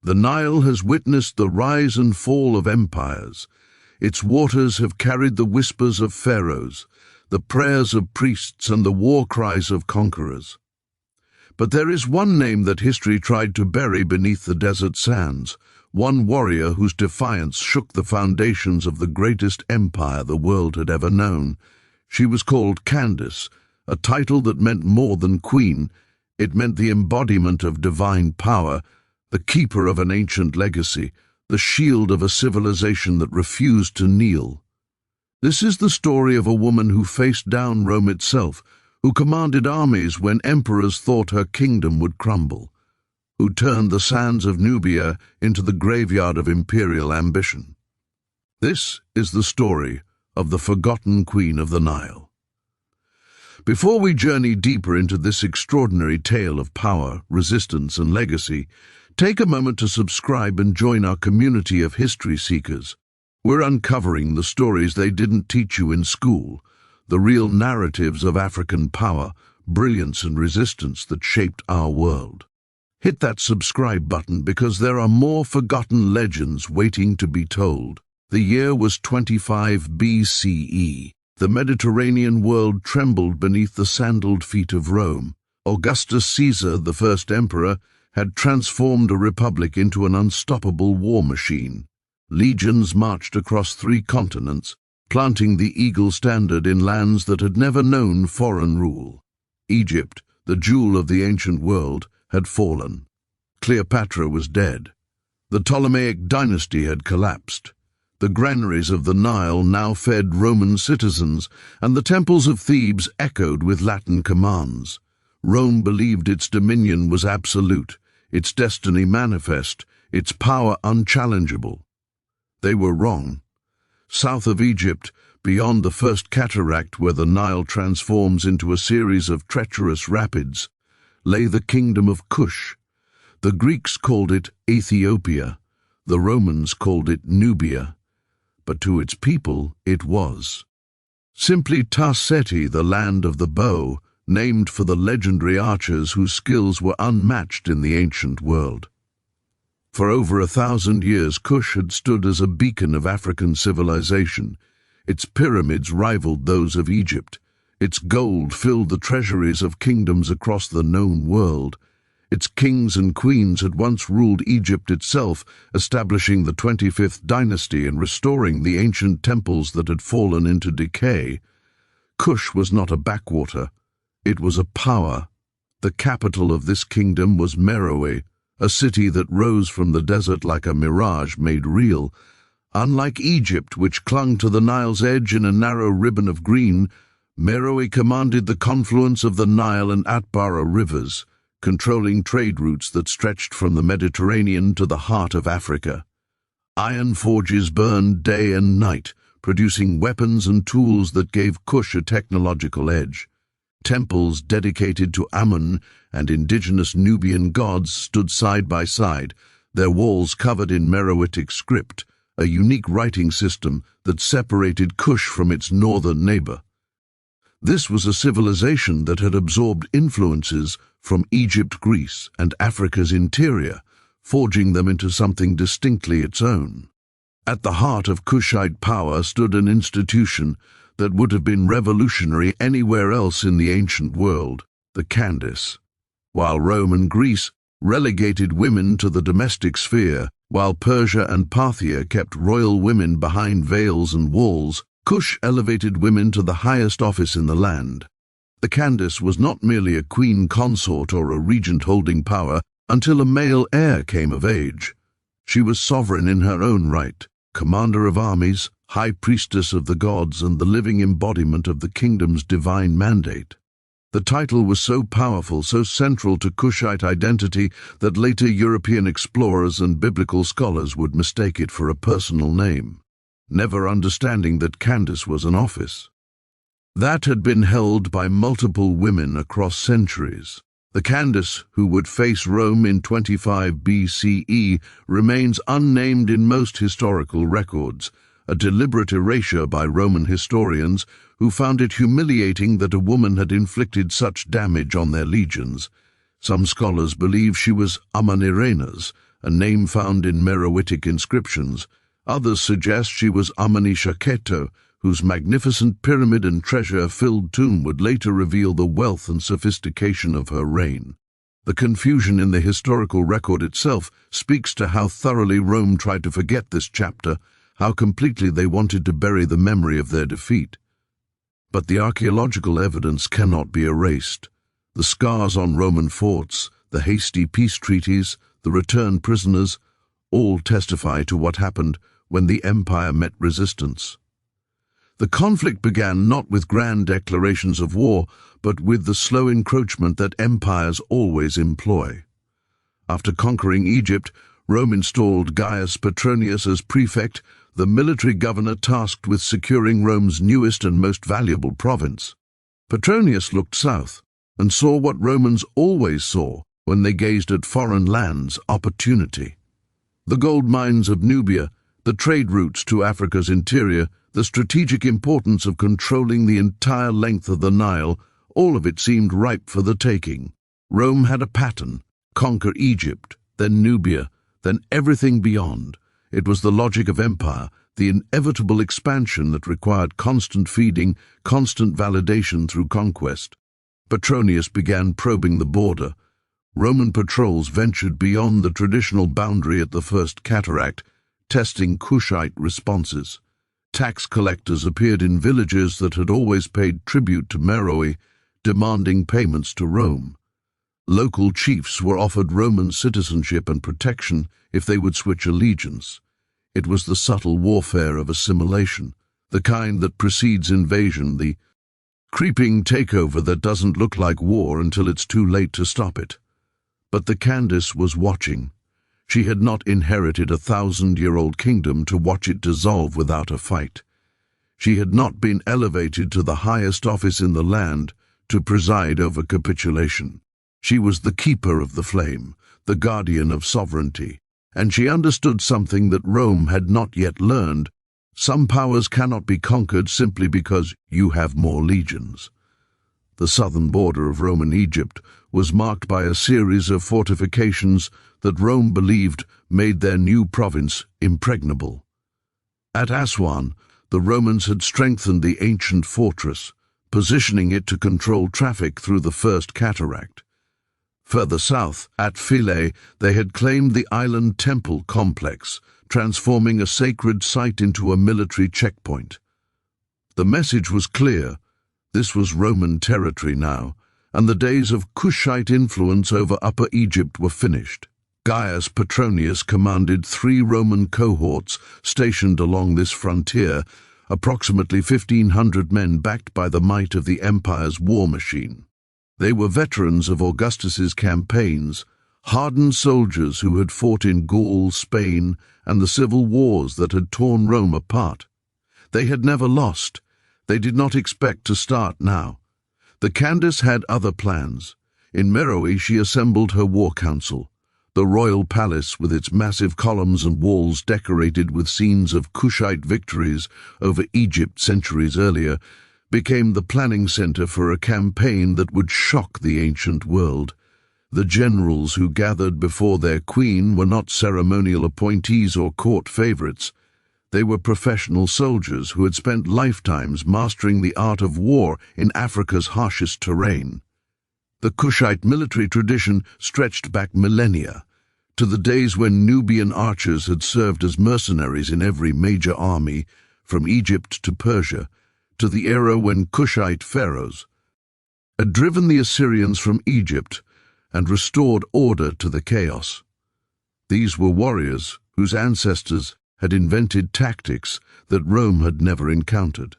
The Nile has witnessed the rise and fall of empires. Its waters have carried the whispers of pharaohs, the prayers of priests, and the war cries of conquerors. But there is one name that history tried to bury beneath the desert sands, one warrior whose defiance shook the foundations of the greatest empire the world had ever known. She was called Candace, a title that meant more than queen. It meant the embodiment of divine power, the keeper of an ancient legacy, the shield of a civilization that refused to kneel. This is the story of a woman who faced down Rome itself, who commanded armies when emperors thought her kingdom would crumble, who turned the sands of Nubia into the graveyard of imperial ambition. This is the story of the forgotten queen of the Nile. Before we journey deeper into this extraordinary tale of power, resistance, and legacy, take a moment to subscribe and join our community of history seekers. We're uncovering the stories they didn't teach you in school, the real narratives of African power, brilliance, and resistance that shaped our world. Hit that subscribe button because there are more forgotten legends waiting to be told. The year was 25 BCE. The Mediterranean world trembled beneath the sandaled feet of Rome. Augustus Caesar, the first emperor, had transformed a republic into an unstoppable war machine. Legions marched across 3 continents, planting the eagle standard in lands that had never known foreign rule. Egypt, the jewel of the ancient world, had fallen. Cleopatra was dead. The Ptolemaic dynasty had collapsed. The granaries of the Nile now fed Roman citizens, and the temples of Thebes echoed with Latin commands. Rome believed its dominion was absolute, its destiny manifest, its power unchallengeable. They were wrong. South of Egypt, beyond the first cataract where the Nile transforms into a series of treacherous rapids, lay the Kingdom of Kush. The Greeks called it Ethiopia, the Romans called it Nubia, but to its people it was simply Tarseti, the land of the bow, named for the legendary archers whose skills were unmatched in the ancient world. For over 1,000 years, Kush had stood as a beacon of African civilization. Its pyramids rivaled those of Egypt. Its gold filled the treasuries of kingdoms across the known world. Its kings and queens had once ruled Egypt itself, establishing the 25th dynasty and restoring the ancient temples that had fallen into decay. Kush was not a backwater. It was a power. The capital of this kingdom was Meroë, a city that rose from the desert like a mirage made real. Unlike Egypt, which clung to the Nile's edge in a narrow ribbon of green, Meroë commanded the confluence of the Nile and Atbara rivers, controlling trade routes that stretched from the Mediterranean to the heart of Africa. Iron forges burned day and night, producing weapons and tools that gave Kush a technological edge. Temples dedicated to Amun and indigenous Nubian gods stood side by side, their walls covered in Meroitic script, a unique writing system that separated Kush from its northern neighbor. This was a civilization that had absorbed influences from Egypt, Greece, and Africa's interior, forging them into something distinctly its own. At the heart of Kushite power stood an institution that would have been revolutionary anywhere else in the ancient world, the Candace. While Rome and Greece relegated women to the domestic sphere, while Persia and Parthia kept royal women behind veils and walls, Kush elevated women to the highest office in the land. The Candace was not merely a queen consort or a regent holding power until a male heir came of age. She was sovereign in her own right, commander of armies, high priestess of the gods, and the living embodiment of the kingdom's divine mandate. The title was so powerful, so central to Kushite identity, that later European explorers and biblical scholars would mistake it for a personal name, never understanding that Candace was an office that had been held by multiple women across centuries. The Candace, who would face Rome in 25 BCE, remains unnamed in most historical records, a deliberate erasure by Roman historians who found it humiliating that a woman had inflicted such damage on their legions. Some scholars believe she was Amanirenas, a name found in Meroitic inscriptions. Others suggest she was Amenishaketo, whose magnificent pyramid and treasure-filled tomb would later reveal the wealth and sophistication of her reign. The confusion in the historical record itself speaks to how thoroughly Rome tried to forget this chapter, how completely they wanted to bury the memory of their defeat. But the archaeological evidence cannot be erased. The scars on Roman forts, the hasty peace treaties, the returned prisoners, all testify to what happened when the empire met resistance. The conflict began not with grand declarations of war, but with the slow encroachment that empires always employ. After conquering Egypt, Rome installed Gaius Petronius as prefect, the military governor tasked with securing Rome's newest and most valuable province. Petronius looked south and saw what Romans always saw when they gazed at foreign lands: opportunity. The gold mines of Nubia, the trade routes to Africa's interior, the strategic importance of controlling the entire length of the Nile, all of it seemed ripe for the taking. Rome had a pattern: conquer Egypt, then Nubia, then everything beyond. It was the logic of empire, the inevitable expansion that required constant feeding, constant validation through conquest. Petronius began probing the border. Roman patrols ventured beyond the traditional boundary at the First Cataract, testing Kushite responses. Tax collectors appeared in villages that had always paid tribute to Meroë, demanding payments to Rome. Local chiefs were offered Roman citizenship and protection if they would switch allegiance. It was the subtle warfare of assimilation, the kind that precedes invasion, the creeping takeover that doesn't look like war until it's too late to stop it. But the Candace was watching. She had not inherited a 1,000-year-old kingdom to watch it dissolve without a fight. She had not been elevated to the highest office in the land to preside over capitulation. She was the keeper of the flame, the guardian of sovereignty, and she understood something that Rome had not yet learned. Some powers cannot be conquered simply because you have more legions. The southern border of Roman Egypt was marked by a series of fortifications that Rome believed made their new province impregnable. At Aswan, the Romans had strengthened the ancient fortress, positioning it to control traffic through the First Cataract. Further south, at Philae, they had claimed the island temple complex, transforming a sacred site into a military checkpoint. The message was clear: this was Roman territory now, and the days of Kushite influence over Upper Egypt were finished. Gaius Petronius commanded 3 Roman cohorts stationed along this frontier, approximately 1,500 men backed by the might of the empire's war machine. They were veterans of Augustus's campaigns, hardened soldiers who had fought in Gaul, Spain, and the civil wars that had torn Rome apart. They had never lost. They did not expect to start now. The Candace had other plans. In Meroë she assembled her war council. The royal palace, with its massive columns and walls decorated with scenes of Kushite victories over Egypt centuries earlier, became the planning center for a campaign that would shock the ancient world. The generals who gathered before their queen were not ceremonial appointees or court favorites. They were professional soldiers who had spent lifetimes mastering the art of war in Africa's harshest terrain. The Kushite military tradition stretched back millennia, to the days when Nubian archers had served as mercenaries in every major army, from Egypt to Persia, to the era when Kushite pharaohs had driven the Assyrians from Egypt and restored order to the chaos. These were warriors whose ancestors had invented tactics that Rome had never encountered.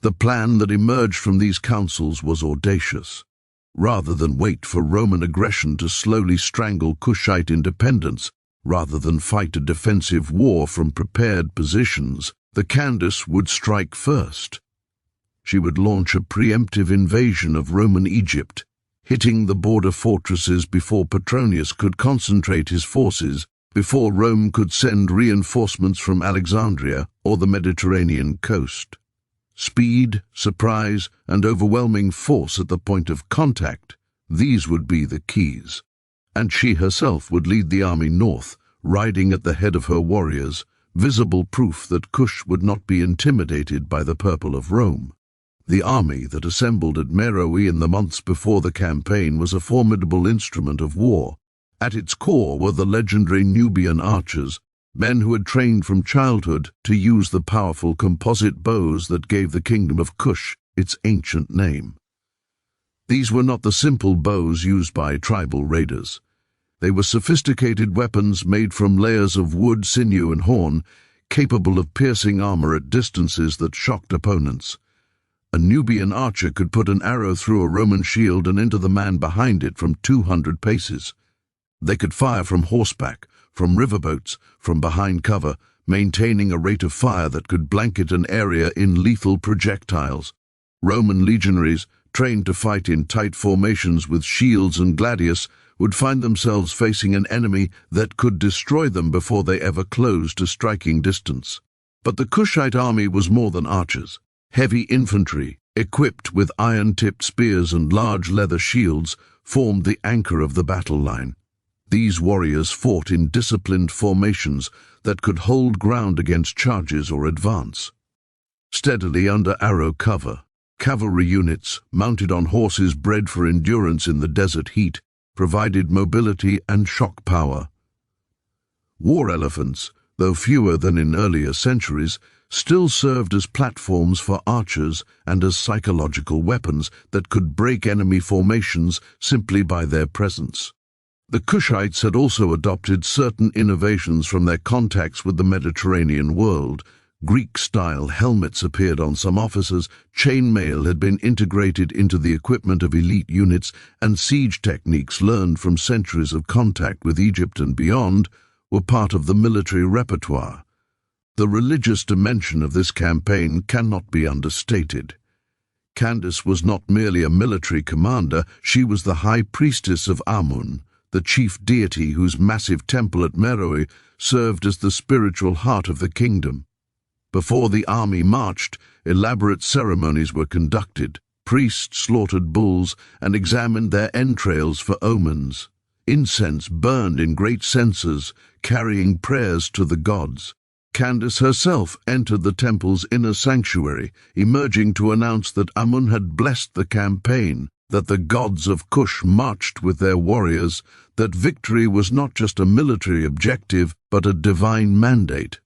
The plan that emerged from these councils was audacious. Rather than wait for Roman aggression to slowly strangle Kushite independence, rather than fight a defensive war from prepared positions, the Candace would strike first. She would launch a preemptive invasion of Roman Egypt, hitting the border fortresses before Petronius could concentrate his forces, before Rome could send reinforcements from Alexandria or the Mediterranean coast. Speed, surprise, and overwhelming force at the point of contact, these would be the keys. and she herself would lead the army north, riding at the head of her warriors, visible proof that Kush would not be intimidated by the purple of Rome. The army that assembled at Meroë in the months before the campaign was a formidable instrument of war. At its core were the legendary Nubian archers, men who had trained from childhood to use the powerful composite bows that gave the Kingdom of Kush its ancient name. These were not the simple bows used by tribal raiders. They were sophisticated weapons made from layers of wood, sinew, and horn, capable of piercing armor at distances that shocked opponents. A Nubian archer could put an arrow through a Roman shield and into the man behind it from 200 paces. They could fire from horseback, from riverboats, from behind cover, maintaining a rate of fire that could blanket an area in lethal projectiles. Roman legionaries, trained to fight in tight formations with shields and gladius, would find themselves facing an enemy that could destroy them before they ever closed to striking distance. But the Kushite army was more than archers. Heavy infantry, equipped with iron-tipped spears and large leather shields, formed the anchor of the battle line. These warriors fought in disciplined formations that could hold ground against charges or advance. Steadily under arrow cover, cavalry units, mounted on horses bred for endurance in the desert heat, provided mobility and shock power. War elephants, though fewer than in earlier centuries, still served as platforms for archers and as psychological weapons that could break enemy formations simply by their presence. The Kushites had also adopted certain innovations from their contacts with the Mediterranean world. Greek-style helmets appeared on some officers, chainmail had been integrated into the equipment of elite units, and siege techniques learned from centuries of contact with Egypt and beyond were part of the military repertoire. The religious dimension of this campaign cannot be understated. Candace was not merely a military commander, she was the high priestess of Amun, the chief deity whose massive temple at Meroë served as the spiritual heart of the kingdom. Before the army marched, elaborate ceremonies were conducted. Priests slaughtered bulls and examined their entrails for omens. Incense burned in great censers, carrying prayers to the gods. Candace herself entered the temple's inner sanctuary, emerging to announce that Amun had blessed the campaign, that the gods of Kush marched with their warriors, that victory was not just a military objective, but a divine mandate.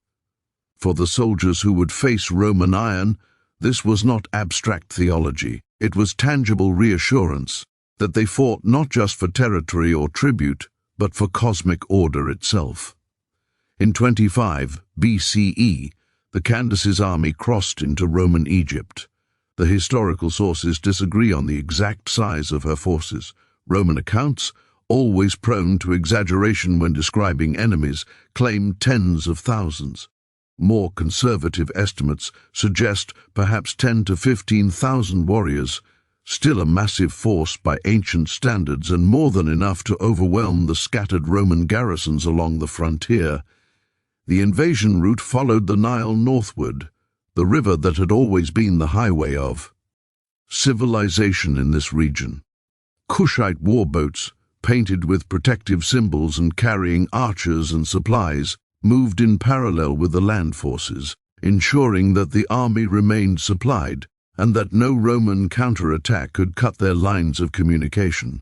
For the soldiers who would face Roman iron, this was not abstract theology. It was tangible reassurance that they fought not just for territory or tribute, but for cosmic order itself. In 25 BCE, the Candace's army crossed into Roman Egypt. The historical sources disagree on the exact size of her forces. Roman accounts, always prone to exaggeration when describing enemies, claim tens of thousands. More conservative estimates suggest perhaps 10 to 15,000 warriors, still a massive force by ancient standards and more than enough to overwhelm the scattered Roman garrisons along the frontier. The invasion route followed the Nile northward, the river that had always been the highway of civilization in this region. Kushite warboats, painted with protective symbols and carrying archers and supplies, moved in parallel with the land forces, ensuring that the army remained supplied and that no Roman counterattack could cut their lines of communication.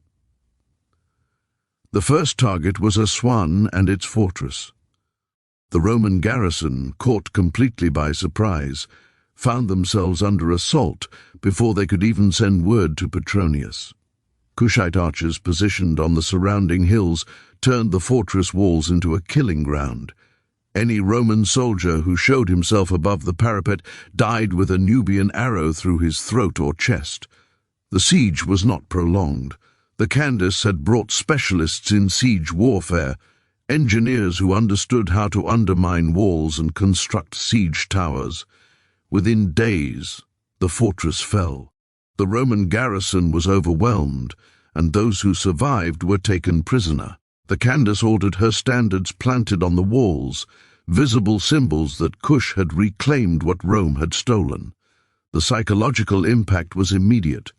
The first target was Aswan and its fortress. The Roman garrison, caught completely by surprise, found themselves under assault before they could even send word to Petronius. Kushite archers positioned on the surrounding hills turned the fortress walls into a killing ground. Any Roman soldier who showed himself above the parapet died with a Nubian arrow through his throat or chest. The siege was not prolonged. The Candace had brought specialists in siege warfare, engineers who understood how to undermine walls and construct siege towers. Within days, the fortress fell. The Roman garrison was overwhelmed, and those who survived were taken prisoner. The Candace ordered her standards planted on the walls, visible symbols that Kush had reclaimed what Rome had stolen. The psychological impact was immediate.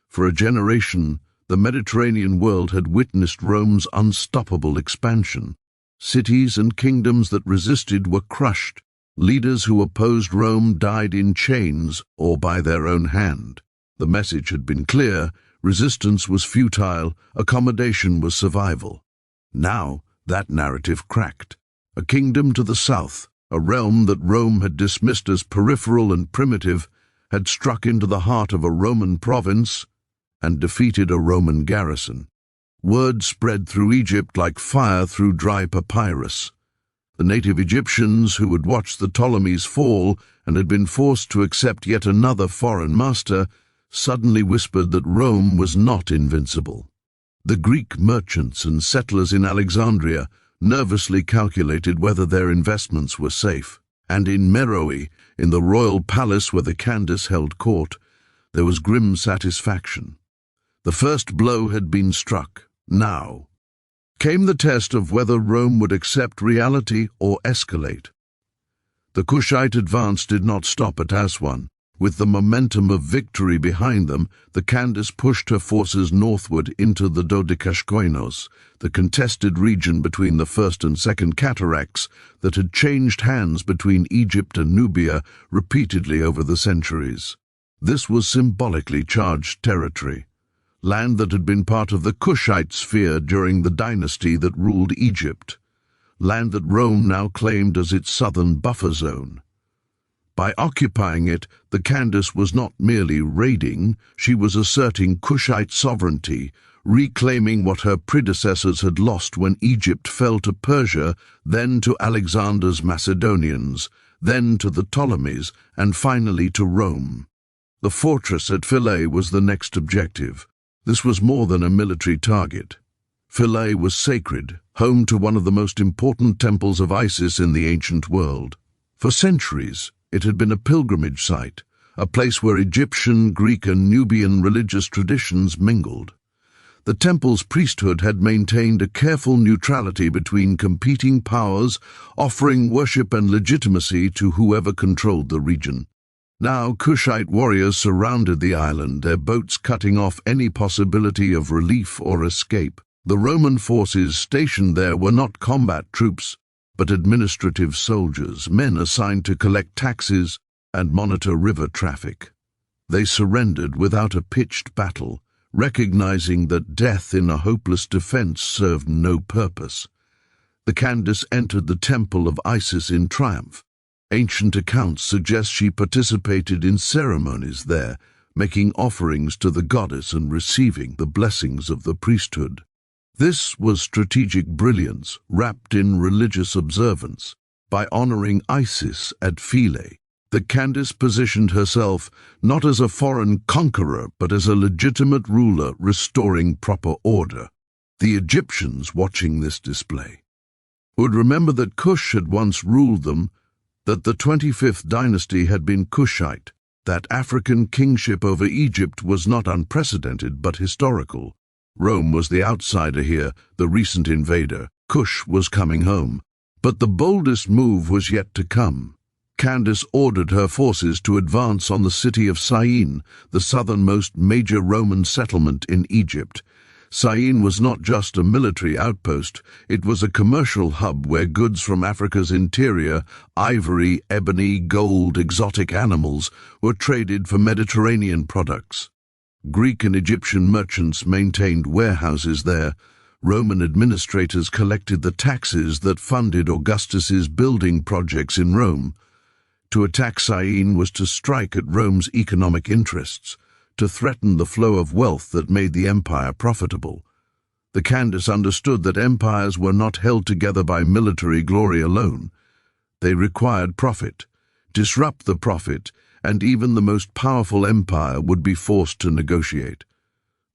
For a generation, The Mediterranean world had witnessed Rome's unstoppable expansion. Cities and kingdoms that resisted were crushed. Leaders who opposed Rome died in chains or by their own hand. The message had been clear: resistance was futile, accommodation was survival. Now that narrative cracked. A kingdom to the south, a realm that Rome had dismissed as peripheral and primitive, had struck into the heart of a Roman province and defeated a Roman garrison. Word spread through Egypt like fire through dry papyrus. The native Egyptians, who had watched the Ptolemies fall and had been forced to accept yet another foreign master, suddenly whispered that Rome was not invincible. The Greek merchants and settlers in Alexandria nervously calculated whether their investments were safe. And in Meroë, in the royal palace where the Candace held court, there was grim satisfaction. The first blow had been struck. Now came the test of whether Rome would accept reality or escalate. The Kushite advance did not stop at Aswan. With the momentum of victory behind them, the Candace pushed her forces northward into the Dodecashkoinos, the contested region between the First and Second Cataracts that had changed hands between Egypt and Nubia repeatedly over the centuries. This was symbolically charged territory, land that had been part of the Kushite sphere during the dynasty that ruled Egypt, land that Rome now claimed as its southern buffer zone. By occupying it, the Candace was not merely raiding, she was asserting Kushite sovereignty, reclaiming what her predecessors had lost when Egypt fell to Persia, then to Alexander's Macedonians, then to the Ptolemies, and finally to Rome. The fortress at Philae was the next objective. This was more than a military target. Philae was sacred, home to one of the most important temples of Isis in the ancient world. For centuries, it had been a pilgrimage site, a place where Egyptian, Greek, and Nubian religious traditions mingled. The temple's priesthood had maintained a careful neutrality between competing powers, offering worship and legitimacy to whoever controlled the region. Now Kushite warriors surrounded the island, their boats cutting off any possibility of relief or escape. The Roman forces stationed there were not combat troops, but administrative soldiers, men assigned to collect taxes and monitor river traffic. They surrendered without a pitched battle, recognizing that death in a hopeless defense served no purpose. The Candace entered the temple of Isis in triumph. Ancient accounts suggest she participated in ceremonies there, making offerings to the goddess and receiving the blessings of the priesthood. This was strategic brilliance wrapped in religious observance. By honoring Isis at Philae, the Candace positioned herself not as a foreign conqueror but as a legitimate ruler restoring proper order. The Egyptians watching this display would remember that Kush had once ruled them, that the 25th dynasty had been Kushite, that African kingship over Egypt was not unprecedented but historical. Rome was the outsider here, the recent invader. Kush was coming home. But the boldest move was yet to come. Candace ordered her forces to advance on the city of Syene, the southernmost major Roman settlement in Egypt. Syene was not just a military outpost, it was a commercial hub where goods from Africa's interior, ivory, ebony, gold, exotic animals, were traded for Mediterranean products. Greek and Egyptian merchants maintained warehouses there. Roman administrators collected the taxes that funded Augustus's building projects in Rome. To attack Syene was to strike at Rome's economic interests, to threaten the flow of wealth that made the empire profitable. The Candace understood that empires were not held together by military glory alone. They required profit. Disrupt the profit, and even the most powerful empire would be forced to negotiate.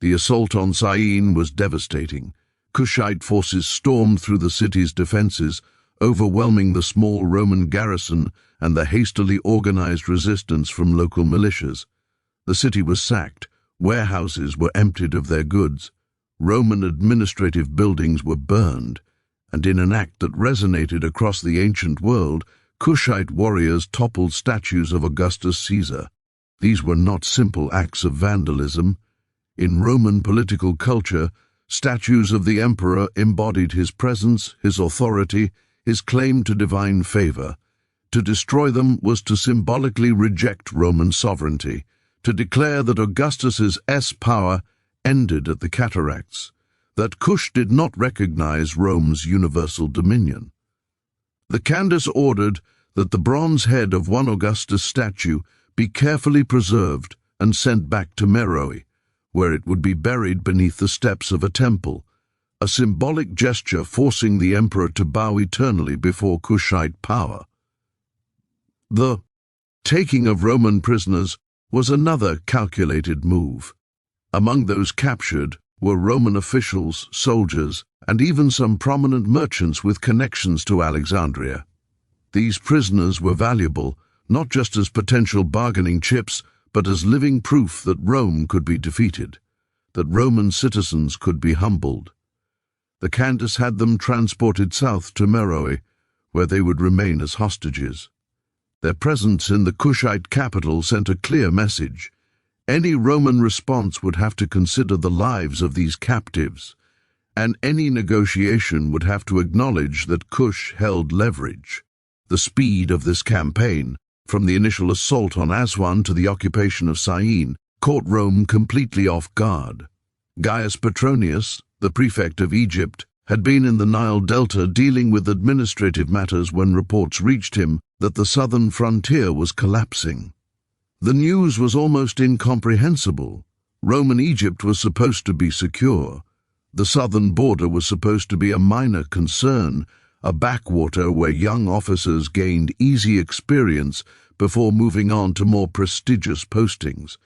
The assault on Syene was devastating. Kushite forces stormed through the city's defenses, overwhelming the small Roman garrison and the hastily organized resistance from local militias. The city was sacked, warehouses were emptied of their goods, Roman administrative buildings were burned, and in an act that resonated across the ancient world, Kushite warriors toppled statues of Augustus Caesar. These were not simple acts of vandalism. In Roman political culture, statues of the emperor embodied his presence, his authority, his claim to divine favor. To destroy them was to symbolically reject Roman sovereignty, to declare that Augustus's power ended at the cataracts, that Kush did not recognize Rome's universal dominion. The Candace ordered that the bronze head of one Augustus statue be carefully preserved and sent back to Meroë, where it would be buried beneath the steps of a temple, a symbolic gesture forcing the emperor to bow eternally before Kushite power. The taking of Roman prisoners was another calculated move. Among those captured were Roman officials, soldiers, and even some prominent merchants with connections to Alexandria. These prisoners were valuable, not just as potential bargaining chips, but as living proof that Rome could be defeated, that Roman citizens could be humbled. The Candace had them transported south to Meroë, where they would remain as hostages. Their presence in the Kushite capital sent a clear message. Any Roman response would have to consider the lives of these captives, and any negotiation would have to acknowledge that Kush held leverage. The speed of this campaign, from the initial assault on Aswan to the occupation of Syene, caught Rome completely off guard. Gaius Petronius, the prefect of Egypt, had been in the Nile Delta dealing with administrative matters when reports reached him that the southern frontier was collapsing. The news was almost incomprehensible. Roman Egypt was supposed to be secure. The southern border was supposed to be a minor concern, a backwater where young officers gained easy experience before moving on to more prestigious postings.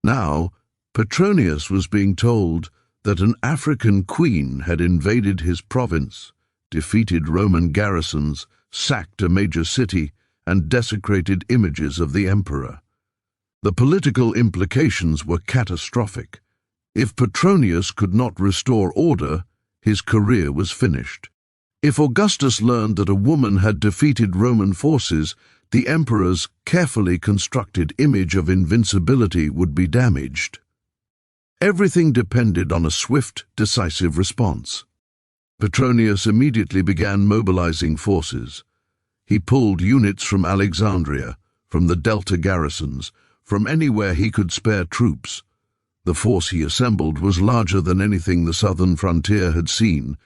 Now, Petronius was being told that an African queen had invaded his province, defeated Roman garrisons, sacked a major city, and desecrated images of the emperor. The political implications were catastrophic. If Petronius could not restore order, his career was finished. If Augustus learned that a woman had defeated Roman forces, the emperor's carefully constructed image of invincibility would be damaged. Everything depended on a swift, decisive response. Petronius immediately began mobilizing forces. He pulled units from Alexandria, from the Delta garrisons, from anywhere he could spare troops. The force he assembled was larger than anything the southern frontier had seen.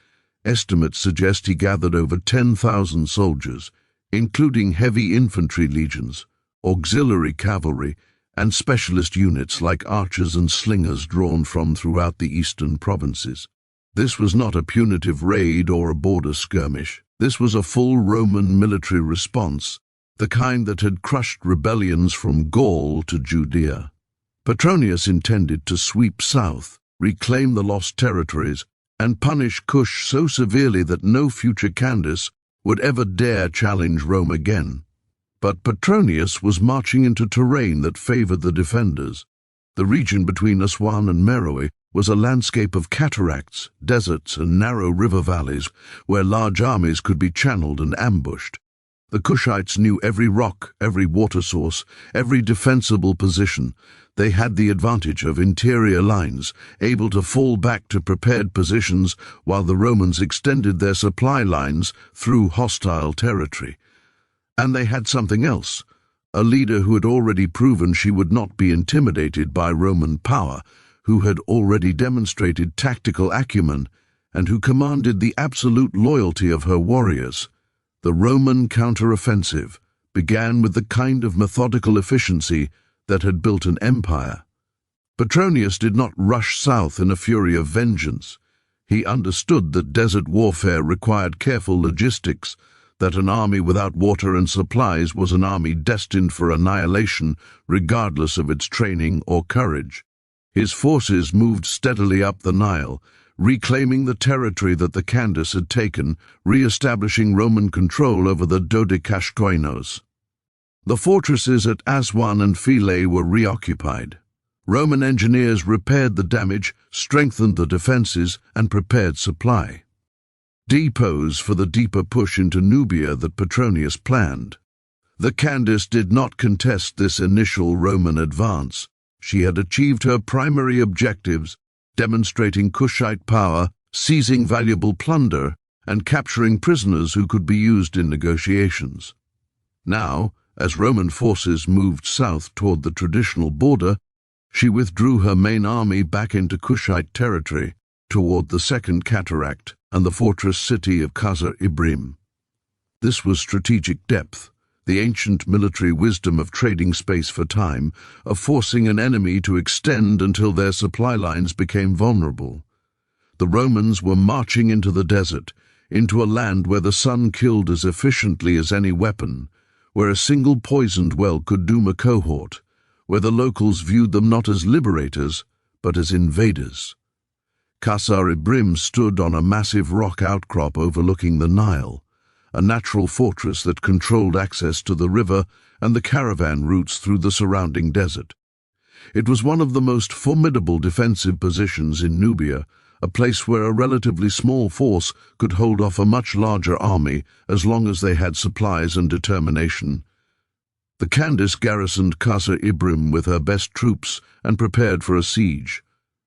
Estimates suggest he gathered over 10,000 soldiers, including heavy infantry legions, auxiliary cavalry, and specialist units like archers and slingers drawn from throughout the eastern provinces. This was not a punitive raid or a border skirmish. This was a full Roman military response, the kind that had crushed rebellions from Gaul to Judea. Petronius intended to sweep south, reclaim the lost territories, and punish Kush so severely that no future Candace would ever dare challenge Rome again. But Petronius was marching into terrain that favored the defenders. The region between Aswan and Meroë was a landscape of cataracts, deserts, and narrow river valleys where large armies could be channeled and ambushed. The Kushites knew every rock, every water source, every defensible position. They had the advantage of interior lines, able to fall back to prepared positions while the Romans extended their supply lines through hostile territory. And they had something else, a leader who had already proven she would not be intimidated by Roman power, who had already demonstrated tactical acumen, and who commanded the absolute loyalty of her warriors. The Roman counteroffensive began with the kind of methodical efficiency that had built an empire. Petronius did not rush south in a fury of vengeance. He understood that desert warfare required careful logistics, that an army without water and supplies was an army destined for annihilation regardless of its training or courage. His forces moved steadily up the Nile, reclaiming the territory that the Candace had taken, re-establishing Roman control over the Dodecashkoinos. The fortresses at Aswan and Philae were reoccupied. Roman engineers repaired the damage, strengthened the defenses, and prepared supply. Depots for the deeper push into Nubia that Petronius planned. The Candace did not contest this initial Roman advance. She had achieved her primary objectives, demonstrating Kushite power, seizing valuable plunder, and capturing prisoners who could be used in negotiations. Now, as Roman forces moved south toward the traditional border, she withdrew her main army back into Kushite territory toward the Second Cataract and the fortress city of Qasr Ibrim. This was strategic depth, the ancient military wisdom of trading space for time, of forcing an enemy to extend until their supply lines became vulnerable. The Romans were marching into the desert, into a land where the sun killed as efficiently as any weapon, where a single poisoned well could doom a cohort, where the locals viewed them not as liberators, but as invaders. Qasr Ibrim stood on a massive rock outcrop overlooking the Nile, a natural fortress that controlled access to the river and the caravan routes through the surrounding desert. It was one of the most formidable defensive positions in Nubia, a place where a relatively small force could hold off a much larger army as long as they had supplies and determination. The Candace garrisoned Qasr Ibrim with her best troops and prepared for a siege.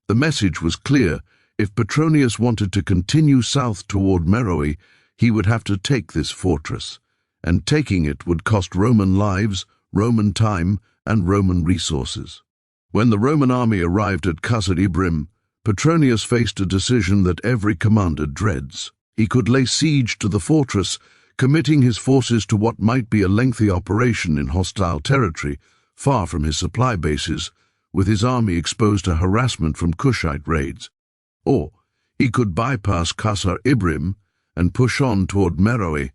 The message was clear: if Petronius wanted to continue south toward Meroë, he would have to take this fortress, and taking it would cost Roman lives, Roman time, and Roman resources. When the Roman army arrived at Qasr Ibrim, Petronius faced a decision that every commander dreads. He could lay siege to the fortress, committing his forces to what might be a lengthy operation in hostile territory, far from his supply bases, with his army exposed to harassment from Kushite raids. Or he could bypass Qasr Ibrim and push on toward Meroë,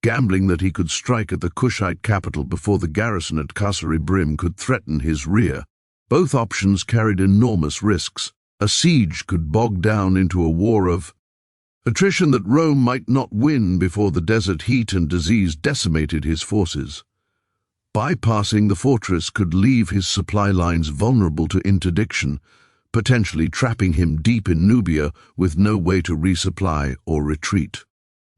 gambling that he could strike at the Kushite capital before the garrison at Qasr Ibrim could threaten his rear. Both options carried enormous risks. A siege could bog down into a war of attrition that Rome might not win before the desert heat and disease decimated his forces. Bypassing the fortress could leave his supply lines vulnerable to interdiction, potentially trapping him deep in Nubia with no way to resupply or retreat.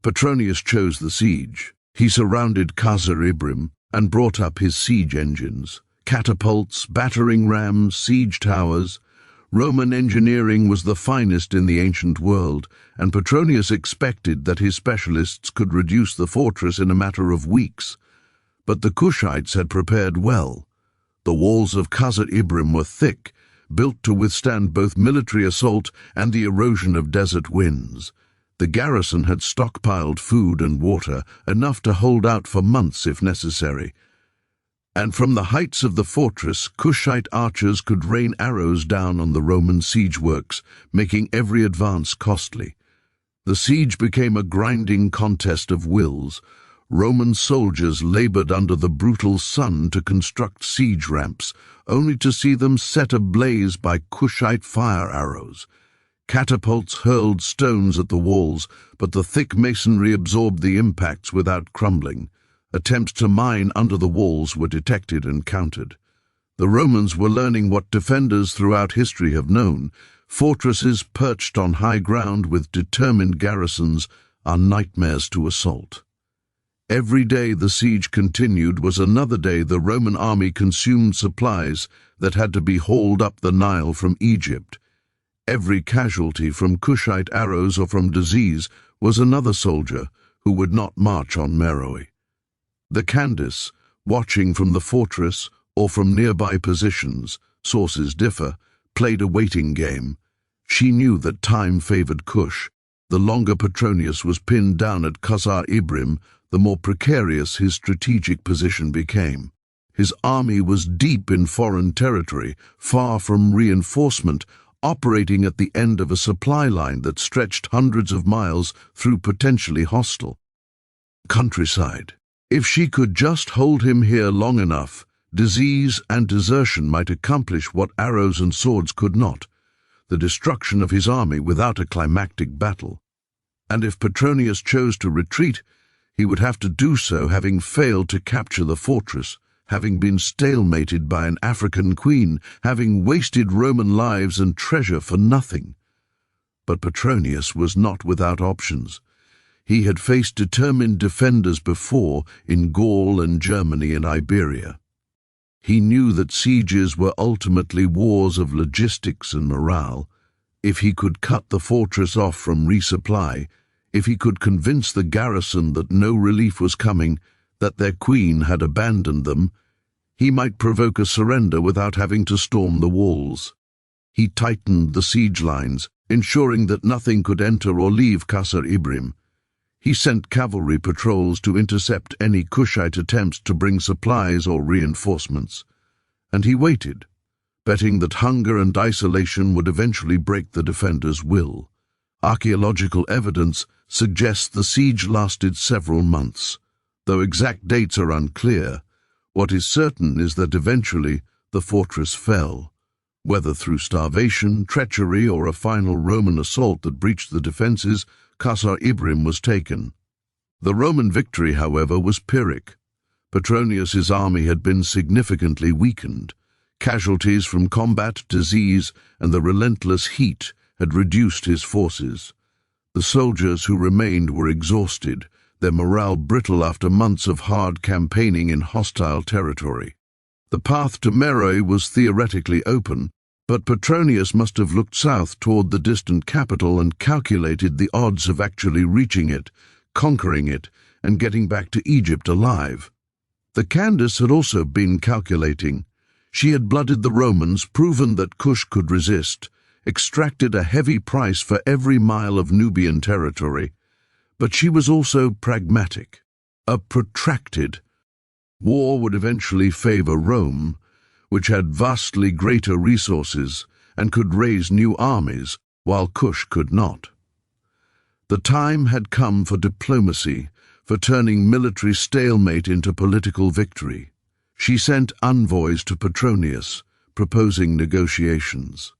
Petronius chose the siege. He surrounded Qasr Ibrim and brought up his siege engines, catapults, battering rams, siege towers. Roman engineering was the finest in the ancient world, and Petronius expected that his specialists could reduce the fortress in a matter of weeks. But the Kushites had prepared well. The walls of Qasr Ibrim were thick, built to withstand both military assault and the erosion of desert winds. The garrison had stockpiled food and water, enough to hold out for months if necessary. And from the heights of the fortress, Kushite archers could rain arrows down on the Roman siege works, making every advance costly. The siege became a grinding contest of wills. Roman soldiers labored under the brutal sun to construct siege ramps, only to see them set ablaze by Kushite fire arrows. Catapults hurled stones at the walls, but the thick masonry absorbed the impacts without crumbling. Attempts to mine under the walls were detected and countered. The Romans were learning what defenders throughout history have known: fortresses perched on high ground with determined garrisons are nightmares to assault. Every day the siege continued was another day the Roman army consumed supplies that had to be hauled up the Nile from Egypt. Every casualty from Kushite arrows or from disease was another soldier who would not march on Meroë. The Candace, watching from the fortress or from nearby positions, sources differ, played a waiting game. She knew that time favored Kush. The longer Petronius was pinned down at Qasr Ibrim, the more precarious his strategic position became. His army was deep in foreign territory, far from reinforcement, operating at the end of a supply line that stretched hundreds of miles through potentially hostile countryside. If she could just hold him here long enough, disease and desertion might accomplish what arrows and swords could not: the destruction of his army without a climactic battle. And if Petronius chose to retreat, he would have to do so having failed to capture the fortress, having been stalemated by an African queen, having wasted Roman lives and treasure for nothing. But Petronius was not without options. He had faced determined defenders before in Gaul and Germany and Iberia. He knew that sieges were ultimately wars of logistics and morale. If he could cut the fortress off from resupply, if he could convince the garrison that no relief was coming, that their queen had abandoned them, he might provoke a surrender without having to storm the walls. He tightened the siege lines, ensuring that nothing could enter or leave Qasr Ibrim. He sent cavalry patrols to intercept any Kushite attempts to bring supplies or reinforcements. And he waited, betting that hunger and isolation would eventually break the defenders' will. Archaeological evidence suggests the siege lasted several months. Though exact dates are unclear, what is certain is that eventually the fortress fell, whether through starvation, treachery, or a final Roman assault that breached the defenses. Qasr Ibrim was taken. The Roman victory, however, was Pyrrhic. Petronius's army had been significantly weakened. Casualties from combat, disease, and the relentless heat had reduced his forces. The soldiers who remained were exhausted, their morale brittle after months of hard campaigning in hostile territory. The path to Meroë was theoretically open, but Petronius must have looked south toward the distant capital and calculated the odds of actually reaching it, conquering it, and getting back to Egypt alive. The Candace had also been calculating. She had blooded the Romans, proven that Kush could resist, extracted a heavy price for every mile of Nubian territory. But she was also pragmatic. A protracted war would eventually favor Rome, which had vastly greater resources and could raise new armies, while Kush could not. The time had come for diplomacy, for turning military stalemate into political victory. She sent envoys to Petronius, proposing negotiations.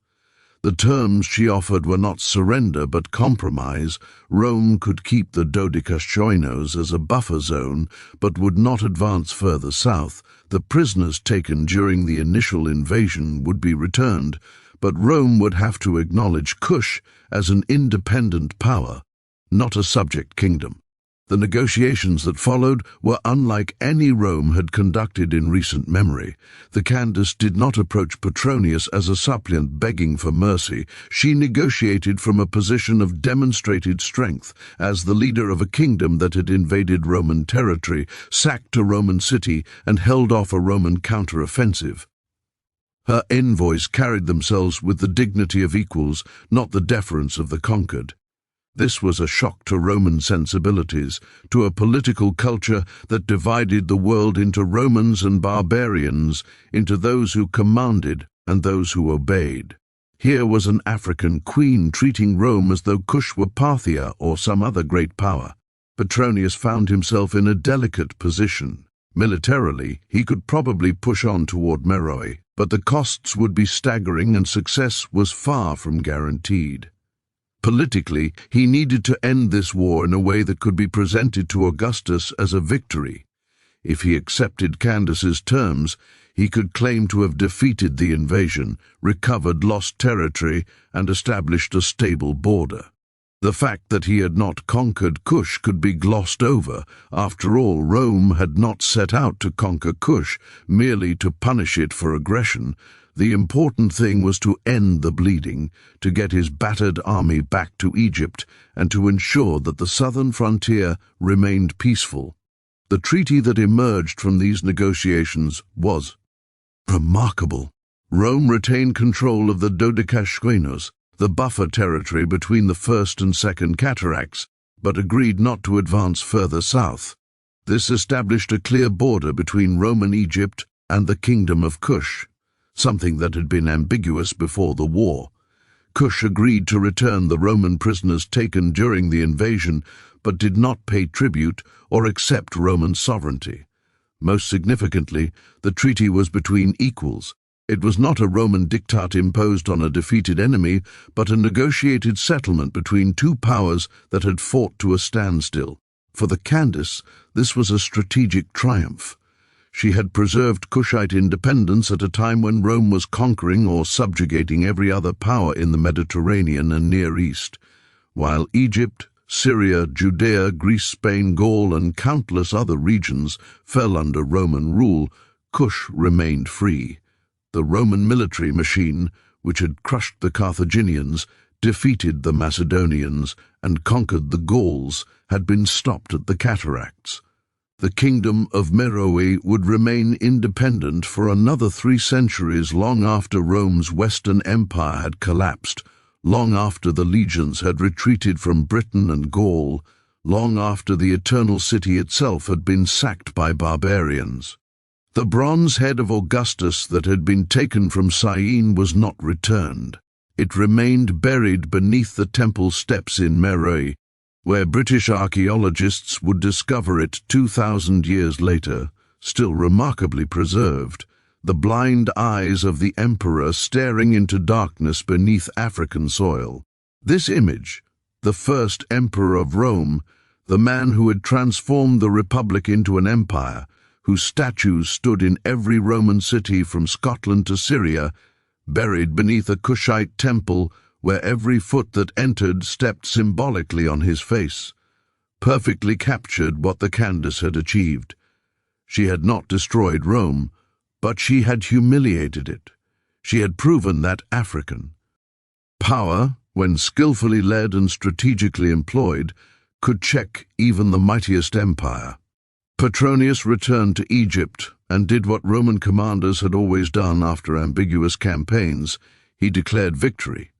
The terms she offered were not surrender but compromise. Rome could keep the Dodecaschoinos as a buffer zone, but would not advance further south. The prisoners taken during the initial invasion would be returned, but Rome would have to acknowledge Kush as an independent power, not a subject kingdom. The negotiations that followed were unlike any Rome had conducted in recent memory. The Candace did not approach Petronius as a suppliant begging for mercy. She negotiated from a position of demonstrated strength as the leader of a kingdom that had invaded Roman territory, sacked a Roman city, and held off a Roman counter-offensive. Her envoys carried themselves with the dignity of equals, not the deference of the conquered. This was a shock to Roman sensibilities, to a political culture that divided the world into Romans and barbarians, into those who commanded and those who obeyed. Here was an African queen treating Rome as though Kush were Parthia or some other great power. Petronius found himself in a delicate position. Militarily, he could probably push on toward Meroë, but the costs would be staggering and success was far from guaranteed. Politically, he needed to end this war in a way that could be presented to Augustus as a victory. If he accepted Candace's terms, he could claim to have defeated the invasion, recovered lost territory, and established a stable border. The fact that he had not conquered Kush could be glossed over. After all, Rome had not set out to conquer Kush, merely to punish it for aggression. The important thing was to end the bleeding, to get his battered army back to Egypt, and to ensure that the southern frontier remained peaceful. The treaty that emerged from these negotiations was remarkable. Rome retained control of the Dodecaschoinos, the buffer territory between the First and Second Cataracts, but agreed not to advance further south. This established a clear border between Roman Egypt and the Kingdom of Kush, something that had been ambiguous before the war. Kush agreed to return the Roman prisoners taken during the invasion, but did not pay tribute or accept Roman sovereignty. Most significantly, the treaty was between equals. It was not a Roman diktat imposed on a defeated enemy, but a negotiated settlement between two powers that had fought to a standstill. For the Candace, this was a strategic triumph. She had preserved Kushite independence at a time when Rome was conquering or subjugating every other power in the Mediterranean and Near East. While Egypt, Syria, Judea, Greece, Spain, Gaul, and countless other regions fell under Roman rule, Kush remained free. The Roman military machine, which had crushed the Carthaginians, defeated the Macedonians, and conquered the Gauls, had been stopped at the cataracts. The kingdom of Meroë would remain independent for another 3 centuries, long after Rome's Western Empire had collapsed, long after the legions had retreated from Britain and Gaul, long after the Eternal City itself had been sacked by barbarians. The bronze head of Augustus that had been taken from Syene was not returned. It remained buried beneath the temple steps in Meroë, where British archaeologists would discover it 2,000 years later, still remarkably preserved, the blind eyes of the emperor staring into darkness beneath African soil. This image, the first emperor of Rome, the man who had transformed the Republic into an empire, whose statues stood in every Roman city from Scotland to Syria, buried beneath a Kushite temple where every foot that entered stepped symbolically on his face, perfectly captured what the Candace had achieved. She had not destroyed Rome, but she had humiliated it. She had proven that African power, when skillfully led and strategically employed, could check even the mightiest empire. Petronius returned to Egypt and did what Roman commanders had always done after ambiguous campaigns. He declared victory.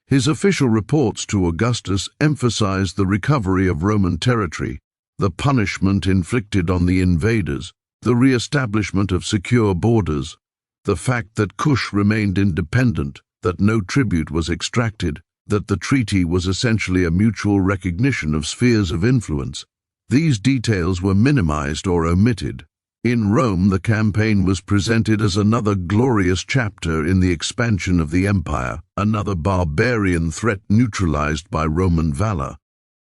His official reports to Augustus emphasized the recovery of Roman territory, the punishment inflicted on the invaders, the re-establishment of secure borders, the fact that Kush remained independent, that no tribute was extracted, that the treaty was essentially a mutual recognition of spheres of influence. These details were minimized or omitted. In Rome, the campaign was presented as another glorious chapter in the expansion of the empire, another barbarian threat neutralized by Roman valor.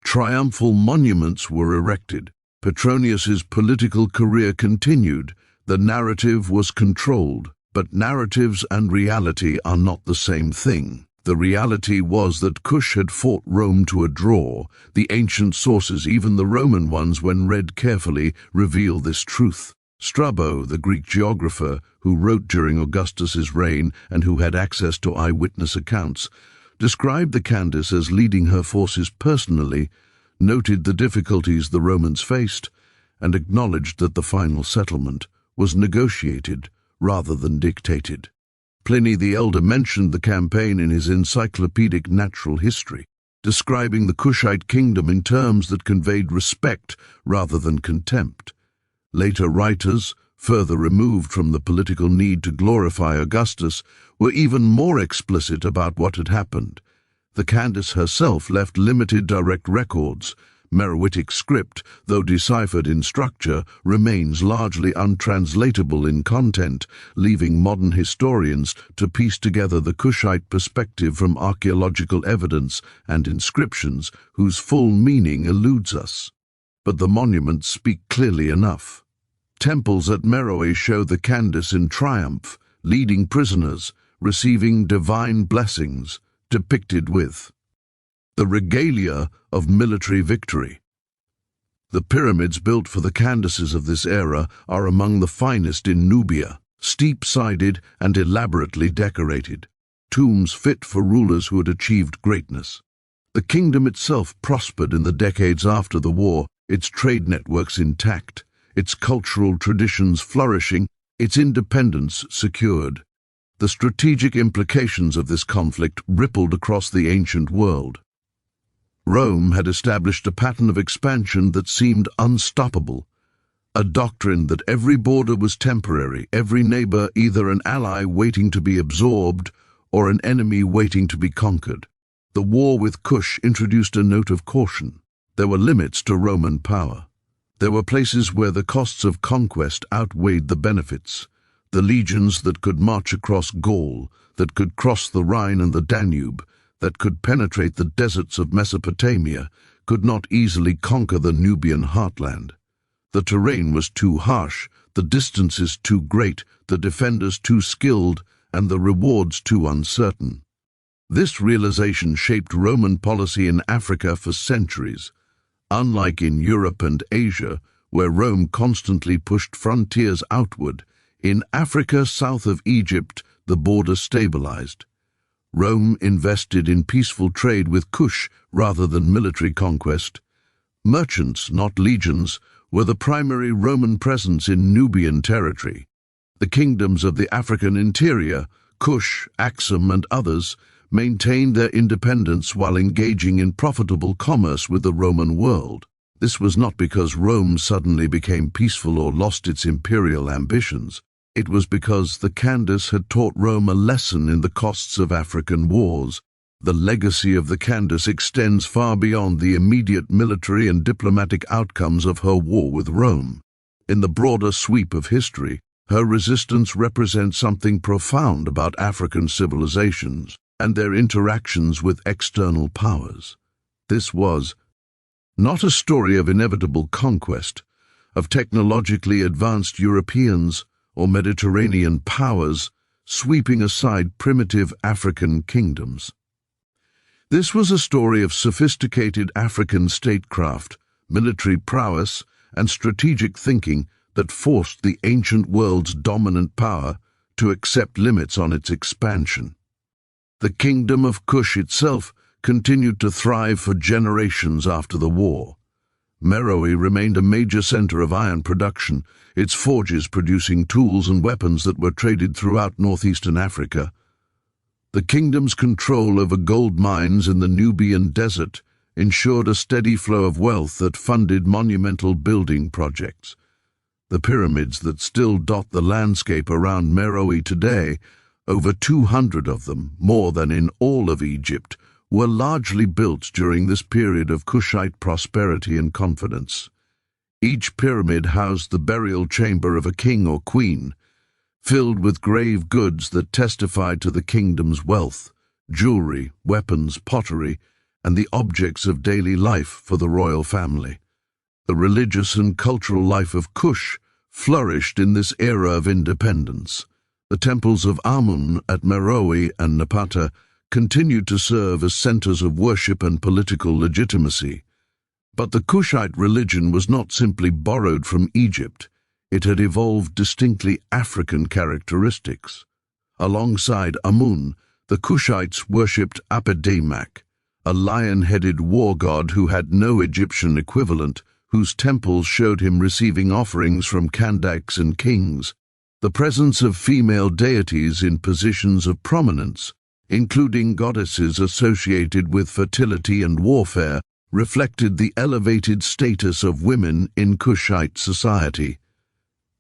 Triumphal monuments were erected. Petronius's political career continued. The narrative was controlled, but narratives and reality are not the same thing. The reality was that Kush had fought Rome to a draw. The ancient sources, even the Roman ones when read carefully, reveal this truth. Strabo, the Greek geographer who wrote during Augustus's reign and who had access to eyewitness accounts, described the Candace as leading her forces personally, noted the difficulties the Romans faced, and acknowledged that the final settlement was negotiated rather than dictated. Pliny the Elder mentioned the campaign in his encyclopedic Natural History, describing the Kushite kingdom in terms that conveyed respect rather than contempt. Later writers, further removed from the political need to glorify Augustus, were even more explicit about what had happened. The Candace herself left limited direct records. Meroitic script, though deciphered in structure, remains largely untranslatable in content, leaving modern historians to piece together the Kushite perspective from archaeological evidence and inscriptions whose full meaning eludes us. But the monuments speak clearly enough. Temples at Meroë show the Candace in triumph, leading prisoners, receiving divine blessings, depicted with the regalia of military victory. The pyramids built for the Candaces of this era are among the finest in Nubia, steep-sided and elaborately decorated, tombs fit for rulers who had achieved greatness. The kingdom itself prospered in the decades after the war, its trade networks intact, its cultural traditions flourishing, its independence secured. The strategic implications of this conflict rippled across the ancient world. Rome had established a pattern of expansion that seemed unstoppable, a doctrine that every border was temporary, every neighbor either an ally waiting to be absorbed or an enemy waiting to be conquered. The war with Kush introduced a note of caution. There were limits to Roman power. There were places where the costs of conquest outweighed the benefits. The legions that could march across Gaul, that could cross the Rhine and the Danube, that could penetrate the deserts of Mesopotamia, could not easily conquer the Nubian heartland. The terrain was too harsh, the distances too great, the defenders too skilled, and the rewards too uncertain. This realization shaped Roman policy in Africa for centuries. Unlike in Europe and Asia, where Rome constantly pushed frontiers outward, In Africa south of Egypt, the border stabilized. Rome invested in peaceful trade with Kush rather than military conquest. Merchants, not legions, were the primary Roman presence in Nubian territory. The kingdoms of the African interior, Kush, Axum, and others, maintained their independence while engaging in profitable commerce with the Roman world. This was not because Rome suddenly became peaceful or lost its imperial ambitions. It was because the Candace had taught Rome a lesson in the costs of African wars. The legacy of the Candace extends far beyond the immediate military and diplomatic outcomes of her war with Rome. In the broader sweep of history, her resistance represents something profound about African civilizations and their interactions with external powers. This was not a story of inevitable conquest, of technologically advanced Europeans or Mediterranean powers sweeping aside primitive African kingdoms. This was a story of sophisticated African statecraft, military prowess, and strategic thinking that forced the ancient world's dominant power to accept limits on its expansion. The Kingdom of Kush itself continued to thrive for generations after the war. Meroë remained a major center of iron production, its forges producing tools and weapons that were traded throughout northeastern Africa. The kingdom's control over gold mines in the Nubian desert ensured a steady flow of wealth that funded monumental building projects. The pyramids that still dot the landscape around Meroë today, over 200 of them, more than in all of Egypt, were largely built during this period of Kushite prosperity and confidence. Each pyramid housed the burial chamber of a king or queen, filled with grave goods that testified to the kingdom's wealth, jewelry, weapons, pottery, and the objects of daily life for the royal family. The religious and cultural life of Kush flourished in this era of independence. The temples of Amun at Meroë and Napata continued to serve as centers of worship and political legitimacy. But the Kushite religion was not simply borrowed from Egypt. It had evolved distinctly African characteristics. Alongside Amun, the Kushites worshipped Ptolemaic, a lion-headed war god who had no Egyptian equivalent, whose temples showed him receiving offerings from Candace and kings. The presence of female deities in positions of prominence, including goddesses associated with fertility and warfare, reflected the elevated status of women in Kushite society.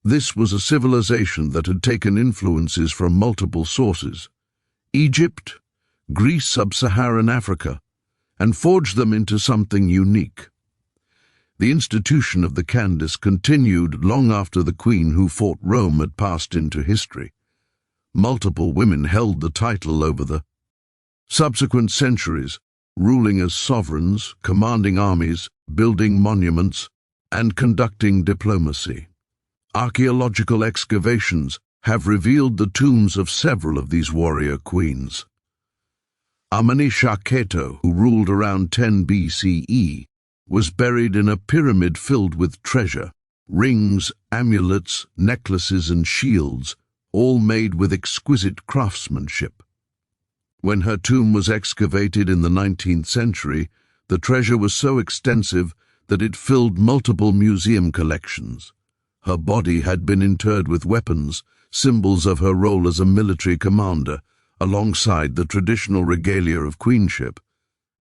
This was a civilization that had taken influences from multiple sources: Egypt, Greece, sub-Saharan Africa, and forged them into something unique. The institution of the Candace continued long after the queen who fought Rome had passed into history. Multiple women held the title over the subsequent centuries, ruling as sovereigns, commanding armies, building monuments, and conducting diplomacy. Archaeological excavations have revealed the tombs of several of these warrior queens. Amenemhat, who ruled around 10 BCE, was buried in a pyramid filled with treasure, rings, amulets, necklaces, and shields, all made with exquisite craftsmanship. When her tomb was excavated in the 19th century, the treasure was so extensive that it filled multiple museum collections. Her body had been interred with weapons, symbols of her role as a military commander, alongside the traditional regalia of queenship.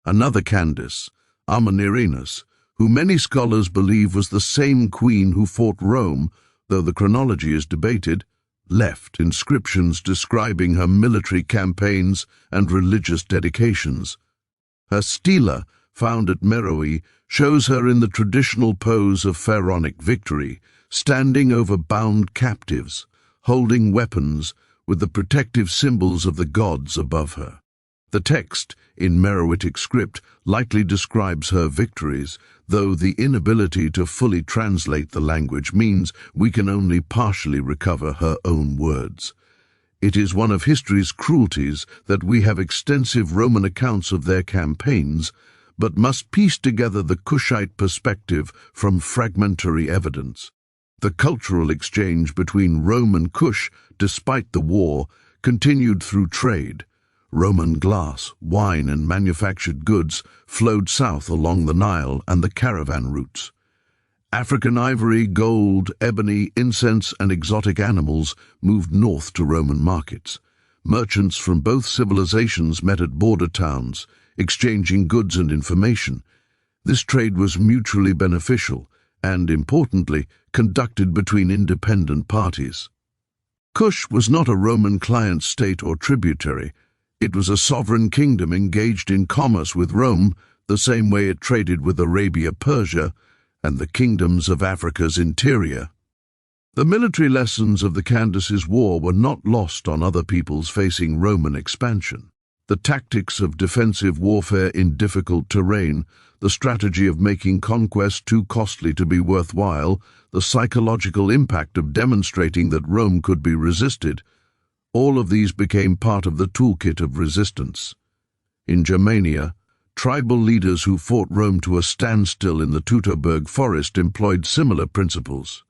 Another Candace, Amenemhat, who many scholars believe was the same queen who fought Rome, though the chronology is debated, left inscriptions describing her military campaigns and religious dedications. Her stela, found at Meroë, shows her in the traditional pose of pharaonic victory, standing over bound captives, holding weapons, with the protective symbols of the gods above her. The text, in Meroitic script, likely describes her victories, though the inability to fully translate the language means we can only partially recover her own words. It is one of history's cruelties that we have extensive Roman accounts of their campaigns, but must piece together the Kushite perspective from fragmentary evidence. The cultural exchange between Rome and Kush, despite the war, continued through trade. Roman glass, wine and manufactured goods flowed south along the Nile and the caravan routes. African ivory, gold, ebony, incense and exotic animals moved north to Roman markets. Merchants from both civilizations met at border towns, exchanging goods and information. This trade was mutually beneficial and, importantly, conducted between independent parties. Kush was not a Roman client state or tributary. It was a sovereign kingdom engaged in commerce with Rome, the same way it traded with Arabia, Persia, and the kingdoms of Africa's interior. The military lessons of the Candace's war were not lost on other peoples facing Roman expansion. The tactics of defensive warfare in difficult terrain, the strategy of making conquest too costly to be worthwhile, the psychological impact of demonstrating that Rome could be resisted, all of these became part of the toolkit of resistance. In Germania, tribal leaders who fought Rome to a standstill in the Teutoburg forest employed similar principles.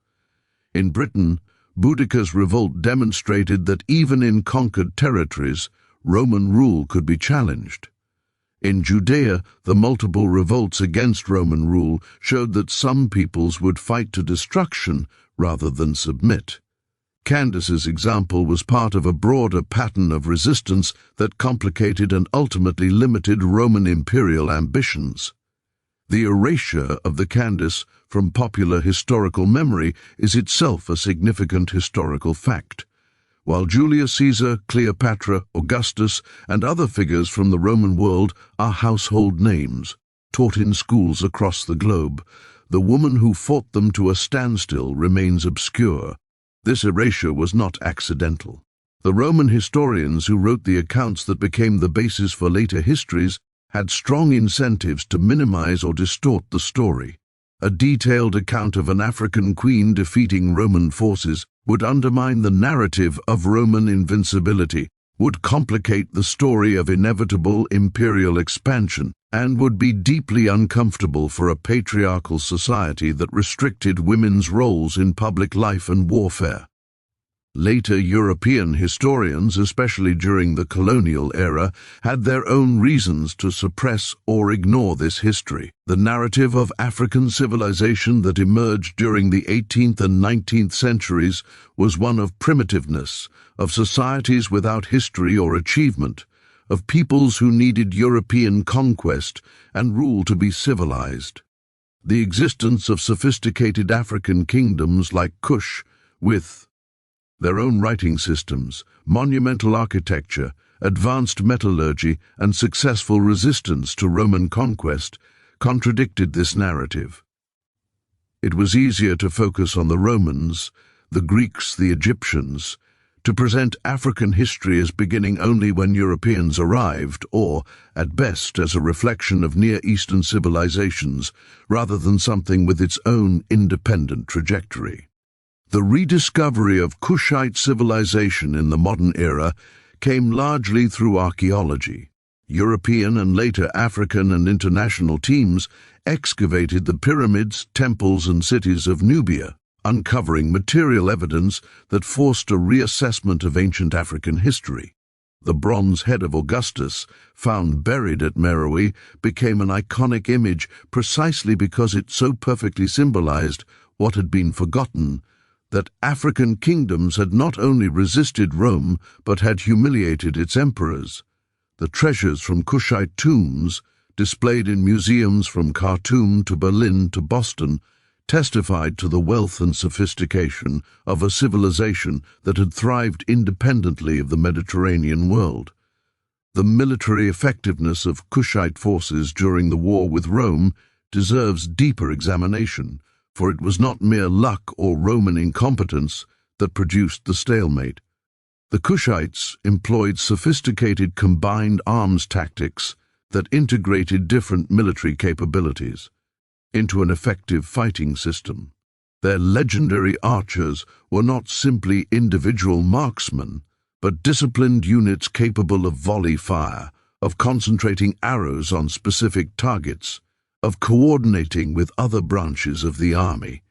In Britain, Boudicca's revolt demonstrated that even in conquered territories, Roman rule could be challenged. In Judea, the multiple revolts against Roman rule showed that some peoples would fight to destruction rather than submit. Candace's example was part of a broader pattern of resistance that complicated and ultimately limited Roman imperial ambitions. The erasure of the Candace from popular historical memory is itself a significant historical fact. While Julius Caesar, Cleopatra, Augustus, and other figures from the Roman world are household names, taught in schools across the globe, the woman who fought them to a standstill remains obscure. This erasure was not accidental. The Roman historians who wrote the accounts that became the basis for later histories had strong incentives to minimize or distort the story. A detailed account of an African queen defeating Roman forces would undermine the narrative of Roman invincibility, would complicate the story of inevitable imperial expansion, and would be deeply uncomfortable for a patriarchal society that restricted women's roles in public life and warfare. Later European historians, especially during the colonial era, had their own reasons to suppress or ignore this history. The narrative of African civilization that emerged during the 18th and 19th centuries was one of primitiveness, of societies without history or achievement, of peoples who needed European conquest and rule to be civilized. The existence of sophisticated African kingdoms like Kush, with their own writing systems, monumental architecture, advanced metallurgy, and successful resistance to Roman conquest, contradicted this narrative. It was easier to focus on the Romans, the Greeks, the Egyptians, to present African history as beginning only when Europeans arrived, or, at best, as a reflection of Near Eastern civilizations, rather than something with its own independent trajectory. The rediscovery of Kushite civilization in the modern era came largely through archaeology. European and later African and international teams excavated the pyramids, temples, and cities of Nubia, uncovering material evidence that forced a reassessment of ancient African history. The bronze head of Augustus, found buried at Meroë, became an iconic image precisely because it so perfectly symbolized what had been forgotten, that African kingdoms had not only resisted Rome, but had humiliated its emperors. The treasures from Kushite tombs, displayed in museums from Khartoum to Berlin to Boston, testified to the wealth and sophistication of a civilization that had thrived independently of the Mediterranean world. The military effectiveness of Kushite forces during the war with Rome deserves deeper examination, for it was not mere luck or Roman incompetence that produced the stalemate. The Kushites employed sophisticated combined arms tactics that integrated different military capabilities into an effective fighting system. Their legendary archers were not simply individual marksmen, but disciplined units capable of volley fire, of concentrating arrows on specific targets, of coordinating with other branches of the army,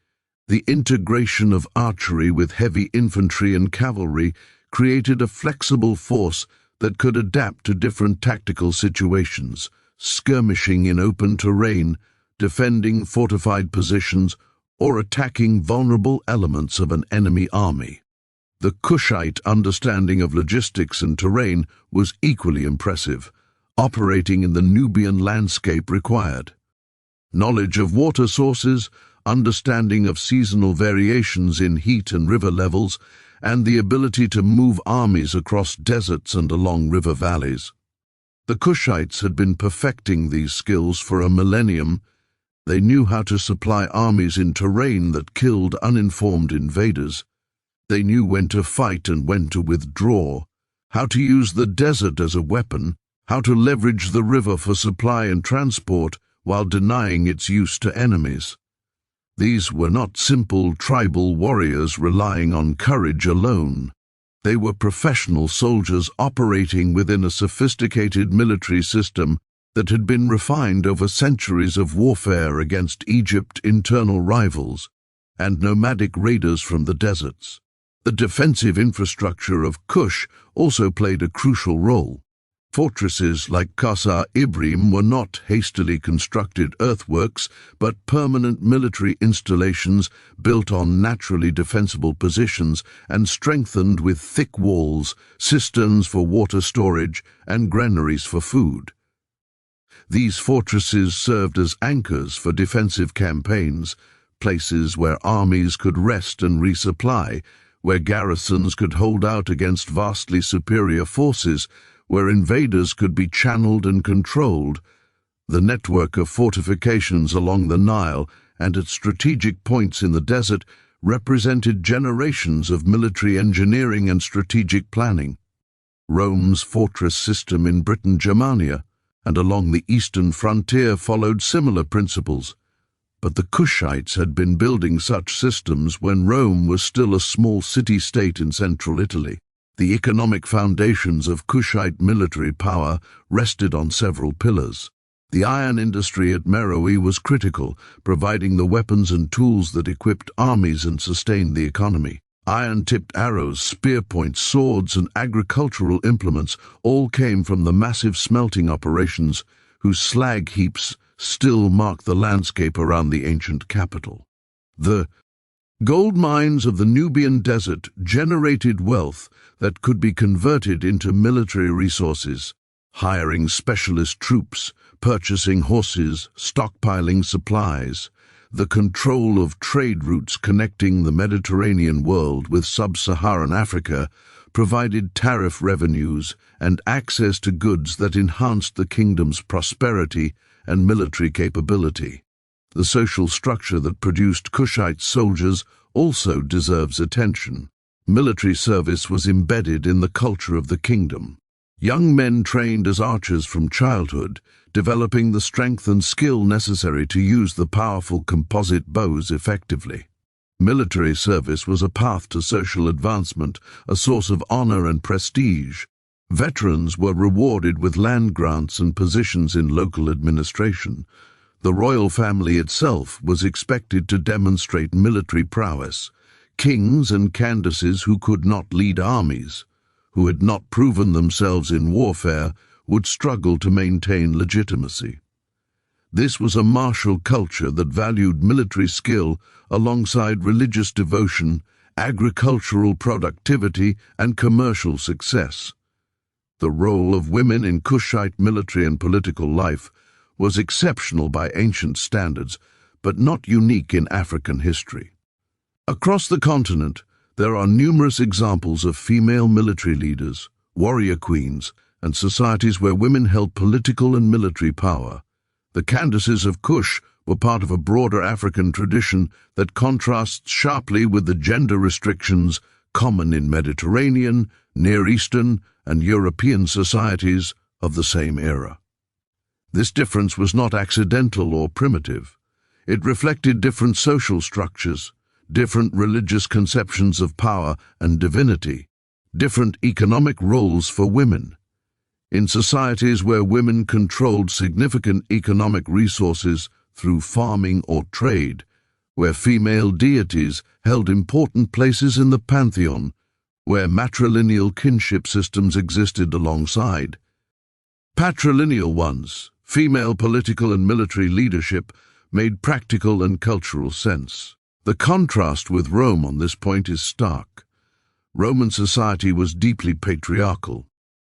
The integration of archery with heavy infantry and cavalry created a flexible force that could adapt to different tactical situations, skirmishing in open terrain, defending fortified positions, or attacking vulnerable elements of an enemy army. The Kushite understanding of logistics and terrain was equally impressive, operating in the Nubian landscape required. Knowledge of water sources, understanding of seasonal variations in heat and river levels, and the ability to move armies across deserts and along river valleys. The Kushites had been perfecting these skills for a millennium. They knew how to supply armies in terrain that killed uninformed invaders. They knew when to fight and when to withdraw, how to use the desert as a weapon, how to leverage the river for supply and transport while denying its use to enemies. These were not simple tribal warriors relying on courage alone. They were professional soldiers operating within a sophisticated military system that had been refined over centuries of warfare against Egypt's internal rivals and nomadic raiders from the deserts. The defensive infrastructure of Kush also played a crucial role. Fortresses like Qasr Ibrim were not hastily constructed earthworks, but permanent military installations built on naturally defensible positions and strengthened with thick walls, cisterns for water storage, and granaries for food. These fortresses served as anchors for defensive campaigns, places where armies could rest and resupply, where garrisons could hold out against vastly superior forces, where invaders could be channeled and controlled. The network of fortifications along the Nile and at strategic points in the desert represented generations of military engineering and strategic planning. Rome's fortress system in Britain Germania and along the eastern frontier followed similar principles. But the Kushites had been building such systems when Rome was still a small city-state in central Italy. The economic foundations of Kushite military power rested on several pillars. The iron industry at Meroë was critical, providing the weapons and tools that equipped armies and sustained the economy. Iron-tipped arrows, spear points, swords, and agricultural implements all came from the massive smelting operations, whose slag heaps still mark the landscape around the ancient capital. The gold mines of the Nubian desert generated wealth that could be converted into military resources, hiring specialist troops, purchasing horses, stockpiling supplies. The control of trade routes connecting the Mediterranean world with sub-Saharan Africa provided tariff revenues and access to goods that enhanced the kingdom's prosperity and military capability. The social structure that produced Kushite soldiers also deserves attention. Military service was embedded in the culture of the kingdom. Young men trained as archers from childhood, developing the strength and skill necessary to use the powerful composite bows effectively. Military service was a path to social advancement, a source of honor and prestige. Veterans were rewarded with land grants and positions in local administration. The royal family itself was expected to demonstrate military prowess. Kings and Candaces who could not lead armies, who had not proven themselves in warfare, would struggle to maintain legitimacy. This was a martial culture that valued military skill alongside religious devotion, agricultural productivity, and commercial success. The role of women in Kushite military and political life was exceptional by ancient standards, but not unique in African history. Across the continent, there are numerous examples of female military leaders, warrior queens, and societies where women held political and military power. The Candaces of Kush were part of a broader African tradition that contrasts sharply with the gender restrictions common in Mediterranean, Near Eastern, and European societies of the same era. This difference was not accidental or primitive. It reflected different social structures, different religious conceptions of power and divinity, different economic roles for women. In societies where women controlled significant economic resources through farming or trade, where female deities held important places in the pantheon, where matrilineal kinship systems existed alongside patrilineal ones. Female political and military leadership made practical and cultural sense. The contrast with Rome on this point is stark. Roman society was deeply patriarchal.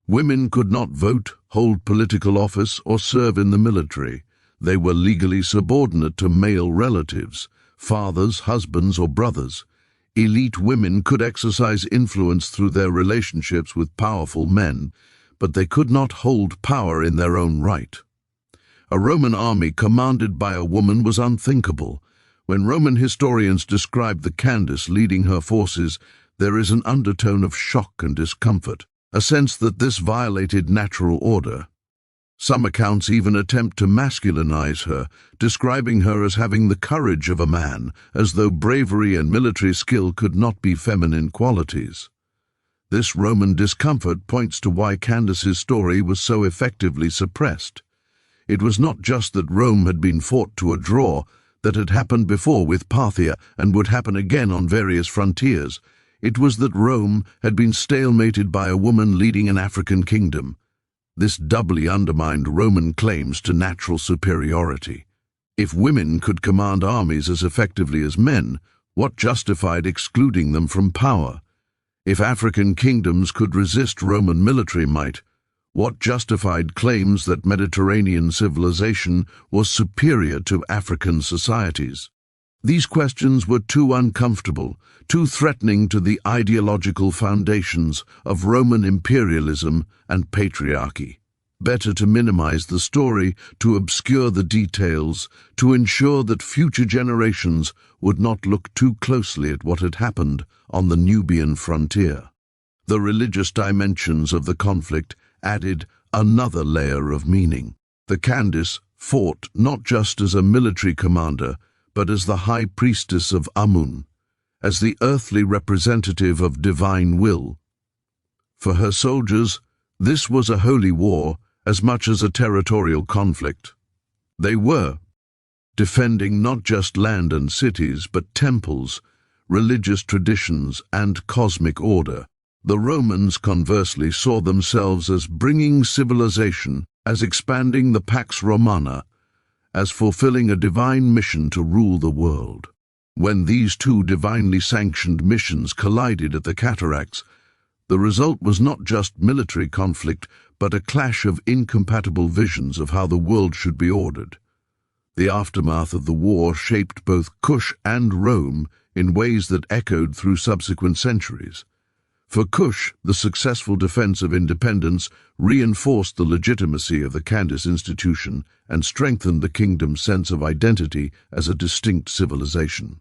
Women could not vote, hold political office, or serve in the military. They were legally subordinate to male relatives, fathers, husbands, or brothers. Elite women could exercise influence through their relationships with powerful men, but they could not hold power in their own right. A Roman army commanded by a woman was unthinkable. When Roman historians describe the Candace leading her forces, there is an undertone of shock and discomfort, a sense that this violated natural order. Some accounts even attempt to masculinize her, describing her as having the courage of a man, as though bravery and military skill could not be feminine qualities. This Roman discomfort points to why Candace's story was so effectively suppressed. It was not just that Rome had been fought to a draw, that had happened before with Parthia and would happen again on various frontiers. It was that Rome had been stalemated by a woman leading an African kingdom. This doubly undermined Roman claims to natural superiority. If women could command armies as effectively as men, what justified excluding them from power? If African kingdoms could resist Roman military might, what justified claims that Mediterranean civilization was superior to African societies? These questions were too uncomfortable, too threatening to the ideological foundations of Roman imperialism and patriarchy. Better to minimize the story, to obscure the details, to ensure that future generations would not look too closely at what had happened on the Nubian frontier. The religious dimensions of the conflict added another layer of meaning. The Candace fought not just as a military commander, but as the high priestess of Amun, as the earthly representative of divine will. For her soldiers, this was a holy war as much as a territorial conflict. They were defending not just land and cities, but temples, religious traditions, and cosmic order. The Romans, conversely, saw themselves as bringing civilization, as expanding the Pax Romana, as fulfilling a divine mission to rule the world. When these two divinely sanctioned missions collided at the cataracts, the result was not just military conflict, but a clash of incompatible visions of how the world should be ordered. The aftermath of the war shaped both Kush and Rome in ways that echoed through subsequent centuries. For Kush, the successful defense of independence reinforced the legitimacy of the Candace institution and strengthened the kingdom's sense of identity as a distinct civilization.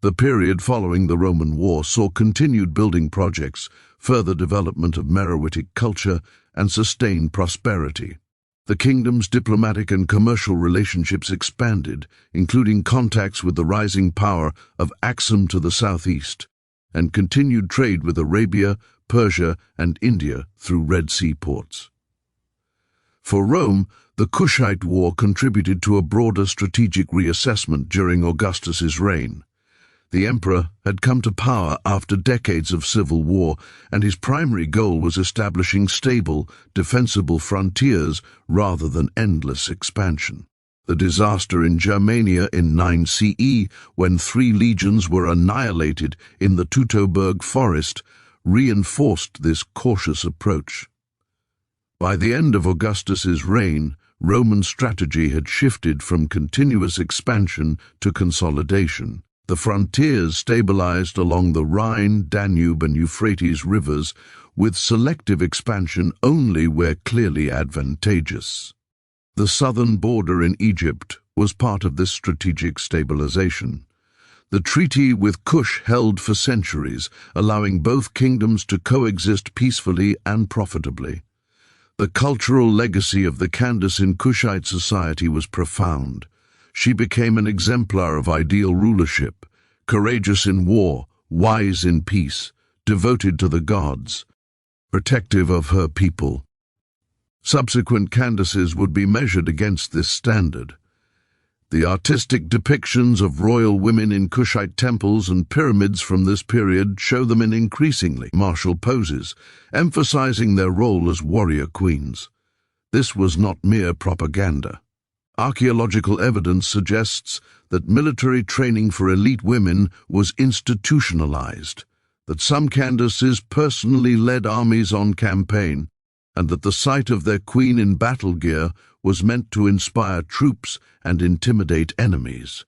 The period following the Roman War saw continued building projects, further development of Meroitic culture, and sustained prosperity. The kingdom's diplomatic and commercial relationships expanded, including contacts with the rising power of Axum to the southeast, and continued trade with Arabia, Persia, and India through Red Sea ports. For Rome, the Kushite War contributed to a broader strategic reassessment during Augustus's reign. The emperor had come to power after decades of civil war, and his primary goal was establishing stable, defensible frontiers rather than endless expansion. The disaster in Germania in 9 CE, when 3 legions were annihilated in the Teutoburg forest, reinforced this cautious approach. By the end of Augustus's reign, Roman strategy had shifted from continuous expansion to consolidation. The frontiers stabilized along the Rhine, Danube, and Euphrates rivers, with selective expansion only where clearly advantageous. The southern border in Egypt was part of this strategic stabilization. The treaty with Kush held for centuries, allowing both kingdoms to coexist peacefully and profitably. The cultural legacy of the Candace in Kushite society was profound. She became an exemplar of ideal rulership, courageous in war, wise in peace, devoted to the gods, protective of her people. Subsequent Candaces would be measured against this standard. The artistic depictions of royal women in Kushite temples and pyramids from this period show them in increasingly martial poses, emphasizing their role as warrior queens. This was not mere propaganda. Archaeological evidence suggests that military training for elite women was institutionalized, that some Candaces personally led armies on campaign, and that the sight of their queen in battle gear was meant to inspire troops and intimidate enemies.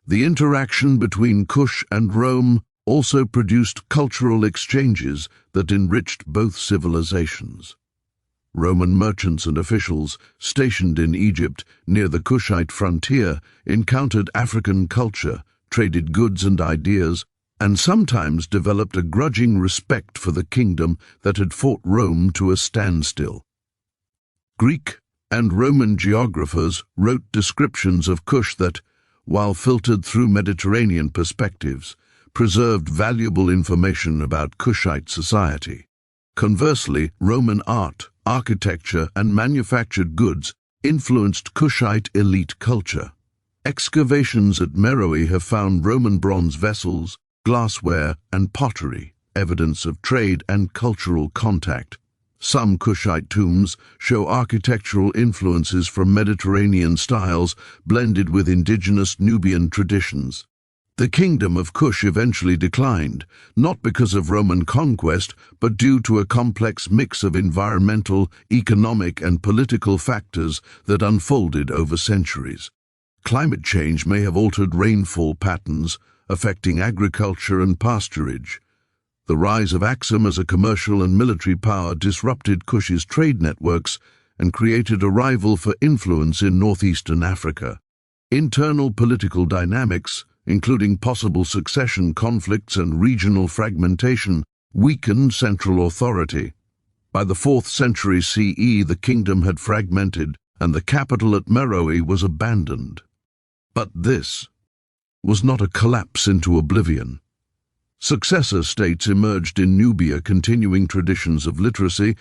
The interaction between Kush and Rome also produced cultural exchanges that enriched both civilizations. Roman merchants and officials stationed in Egypt near the Kushite frontier encountered African culture, traded goods and ideas, and sometimes developed a grudging respect for the kingdom that had fought Rome to a standstill. Greek and Roman geographers wrote descriptions of Kush that, while filtered through Mediterranean perspectives, preserved valuable information about Kushite society. Conversely, Roman art, architecture, and manufactured goods influenced Kushite elite culture. Excavations at Meroë have found Roman bronze vessels, glassware, and pottery, evidence of trade and cultural contact. Some Kushite tombs show architectural influences from Mediterranean styles blended with indigenous Nubian traditions. The Kingdom of Kush eventually declined, not because of Roman conquest, but due to a complex mix of environmental, economic, and political factors that unfolded over centuries. Climate change may have altered rainfall patterns, affecting agriculture and pasturage. The rise of Axum as a commercial and military power disrupted Kush's trade networks and created a rival for influence in northeastern Africa. Internal political dynamics, including possible succession conflicts and regional fragmentation, weakened central authority. By the 4th century CE, the kingdom had fragmented, and the capital at Meroë was abandoned. But this was not a collapse into oblivion. Successor states emerged in Nubia, continuing traditions of literacy.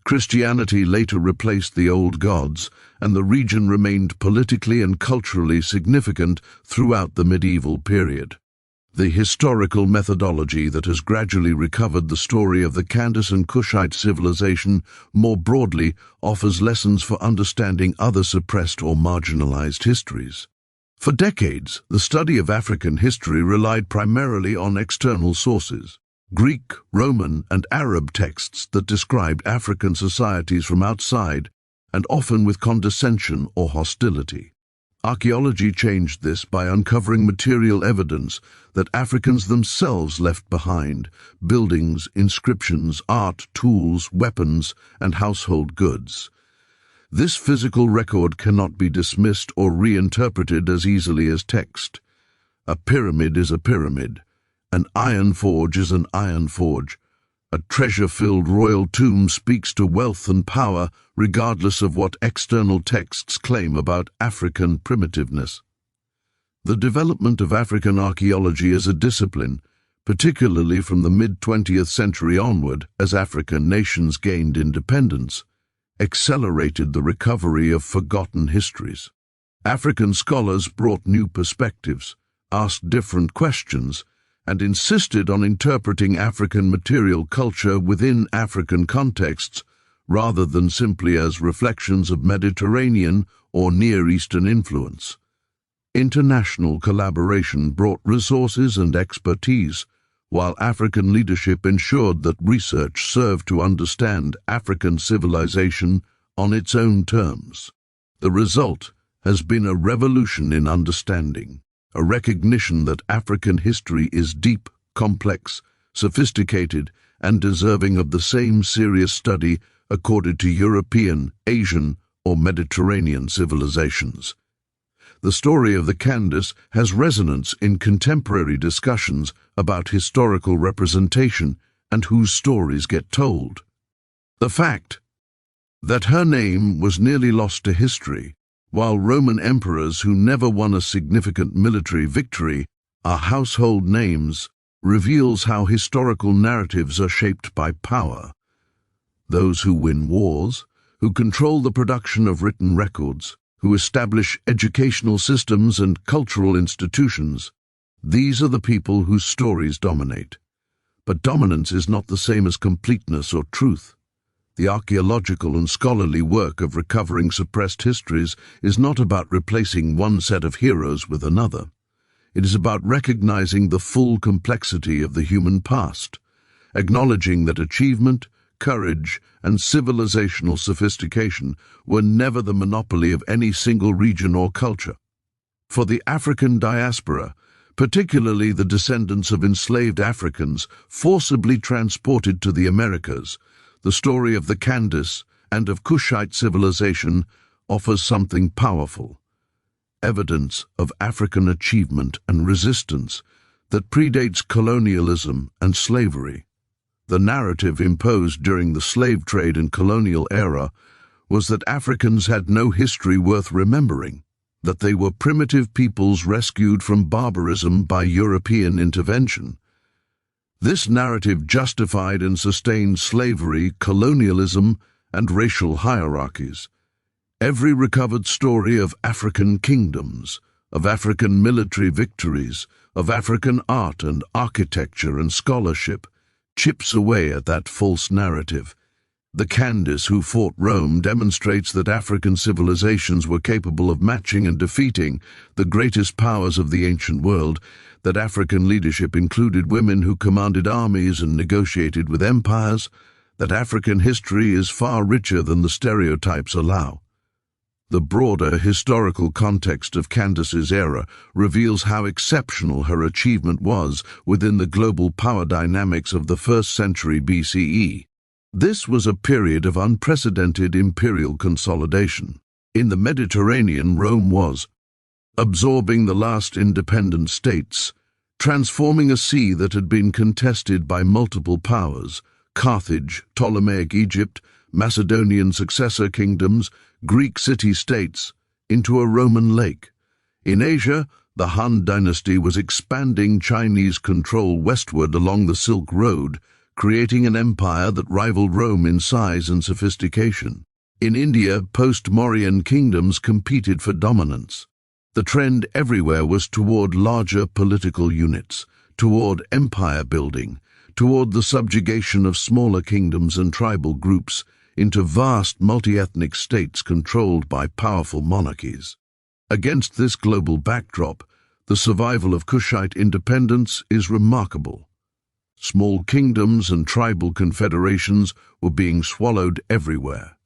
Christianity later replaced the old gods, and the region remained politically and culturally significant throughout the medieval period. The historical methodology that has gradually recovered the story of the Candace and Kushite civilization more broadly offers lessons for understanding other suppressed or marginalized histories. For decades, the study of African history relied primarily on external sources, Greek, Roman, and Arab texts that described African societies from outside, and often with condescension or hostility. Archaeology changed this by uncovering material evidence that Africans themselves left behind: buildings, inscriptions, art, tools, weapons, and household goods. This physical record cannot be dismissed or reinterpreted as easily as text. A pyramid is a pyramid. An iron forge is an iron forge. A treasure-filled royal tomb speaks to wealth and power, regardless of what external texts claim about African primitiveness. The development of African archaeology as a discipline, particularly from the mid-20th century onward as African nations gained independence, accelerated the recovery of forgotten histories. African scholars brought new perspectives, asked different questions, and insisted on interpreting African material culture within African contexts rather than simply as reflections of Mediterranean or Near Eastern influence. International collaboration brought resources and expertise, while African leadership ensured that research served to understand African civilization on its own terms. The result has been a revolution in understanding, a recognition that African history is deep, complex, sophisticated, and deserving of the same serious study accorded to European, Asian, or Mediterranean civilizations. The story of the Candace has resonance in contemporary discussions about historical representation and whose stories get told. The fact that her name was nearly lost to history, while Roman emperors who never won a significant military victory are household names, reveals how historical narratives are shaped by power. Those who win wars, who control the production of written records, who establish educational systems and cultural institutions. These are the people whose stories dominate. But dominance is not the same as completeness or truth. The archaeological and scholarly work of recovering suppressed histories is not about replacing one set of heroes with another. It is about recognizing the full complexity of the human past, acknowledging that achievement, courage, and civilizational sophistication were never the monopoly of any single region or culture. For the African diaspora, particularly the descendants of enslaved Africans forcibly transported to the Americas, the story of the Candace and of Kushite civilization offers something powerful, evidence of African achievement and resistance that predates colonialism and slavery. The narrative imposed during the slave trade and colonial era was that Africans had no history worth remembering, that they were primitive peoples rescued from barbarism by European intervention. This narrative justified and sustained slavery, colonialism, and racial hierarchies. Every recovered story of African kingdoms, of African military victories, of African art and architecture and scholarship, chips away at that false narrative. The Candace who fought Rome demonstrates that African civilizations were capable of matching and defeating the greatest powers of the ancient world, that African leadership included women who commanded armies and negotiated with empires, that African history is far richer than the stereotypes allow. The broader historical context of Candace's era reveals how exceptional her achievement was within the global power dynamics of the 1st century BCE. This was a period of unprecedented imperial consolidation. In the Mediterranean, Rome was absorbing the last independent states, transforming a sea that had been contested by multiple powers: Carthage, Ptolemaic Egypt, Macedonian successor kingdoms, Greek city-states, into a Roman lake. In Asia, the Han dynasty was expanding Chinese control westward along the Silk Road, creating an empire that rivaled Rome in size and sophistication. In India, post-Mauryan kingdoms competed for dominance. The trend everywhere was toward larger political units, toward empire building, toward the subjugation of smaller kingdoms and tribal groups into vast multi-ethnic states controlled by powerful monarchies. Against this global backdrop, the survival of Kushite independence is remarkable. Small kingdoms and tribal confederations were being swallowed everywhere.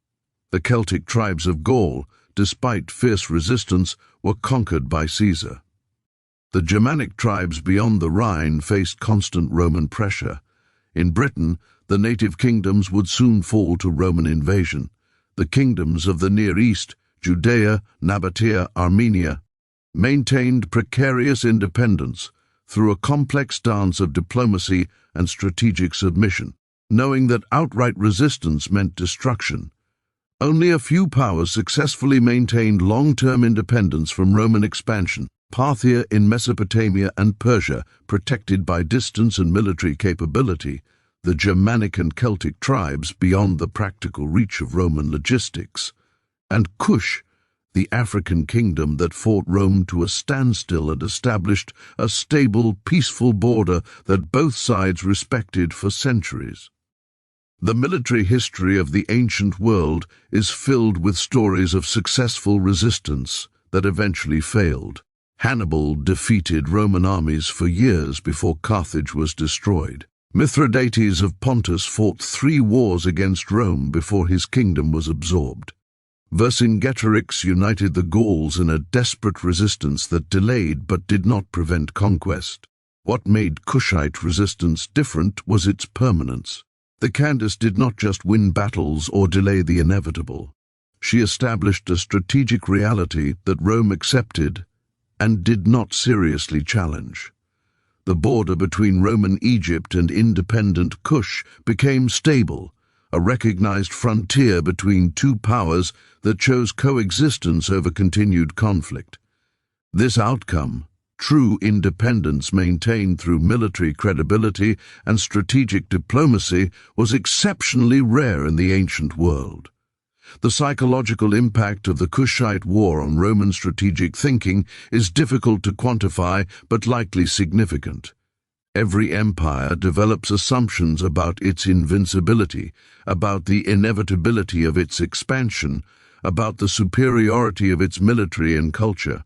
The Celtic tribes of Gaul, despite fierce resistance, were conquered by Caesar. The Germanic tribes beyond the Rhine faced constant Roman pressure. In Britain, the native kingdoms would soon fall to Roman invasion. The kingdoms of the Near East, Judea, Nabatea, Armenia, maintained precarious independence through a complex dance of diplomacy and strategic submission, knowing that outright resistance meant destruction. Only a few powers successfully maintained long-term independence from Roman expansion. Parthia in Mesopotamia and Persia, protected by distance and military capability, the Germanic and Celtic tribes beyond the practical reach of Roman logistics, and Kush, the African kingdom that fought Rome to a standstill and established a stable, peaceful border that both sides respected for centuries. The military history of the ancient world is filled with stories of successful resistance that eventually failed. Hannibal defeated Roman armies for years before Carthage was destroyed. Mithridates of Pontus fought 3 wars against Rome before his kingdom was absorbed. Vercingetorix united the Gauls in a desperate resistance that delayed but did not prevent conquest. What made Kushite resistance different was its permanence. The Candace did not just win battles or delay the inevitable. She established a strategic reality that Rome accepted and did not seriously challenge. The border between Roman Egypt and independent Kush became stable, a recognized frontier between 2 powers that chose coexistence over continued conflict. This outcome, true independence maintained through military credibility and strategic diplomacy, was exceptionally rare in the ancient world. The psychological impact of the Kushite War on Roman strategic thinking is difficult to quantify but likely significant. Every empire develops assumptions about its invincibility, about the inevitability of its expansion, about the superiority of its military and culture.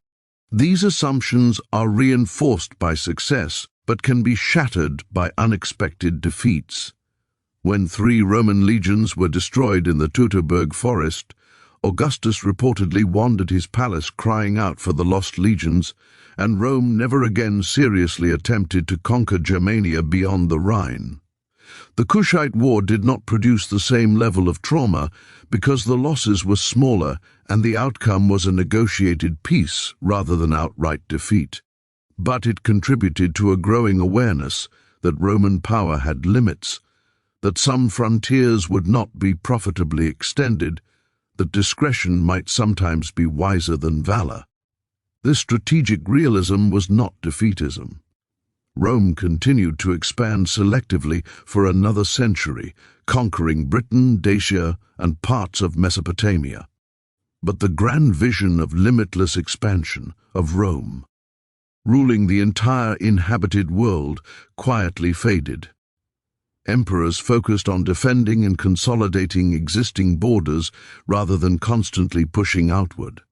These assumptions are reinforced by success, but can be shattered by unexpected defeats. When 3 Roman legions were destroyed in the Teutoburg forest, Augustus reportedly wandered his palace crying out for the lost legions, and Rome never again seriously attempted to conquer Germania beyond the Rhine. The Kushite War did not produce the same level of trauma because the losses were smaller and the outcome was a negotiated peace rather than outright defeat. But it contributed to a growing awareness that Roman power had limits, that some frontiers would not be profitably extended, that discretion might sometimes be wiser than valor. This strategic realism was not defeatism. Rome continued to expand selectively for another century, conquering Britain, Dacia, and parts of Mesopotamia. But the grand vision of limitless expansion of Rome, ruling the entire inhabited world, quietly faded. Emperors focused on defending and consolidating existing borders rather than constantly pushing outward.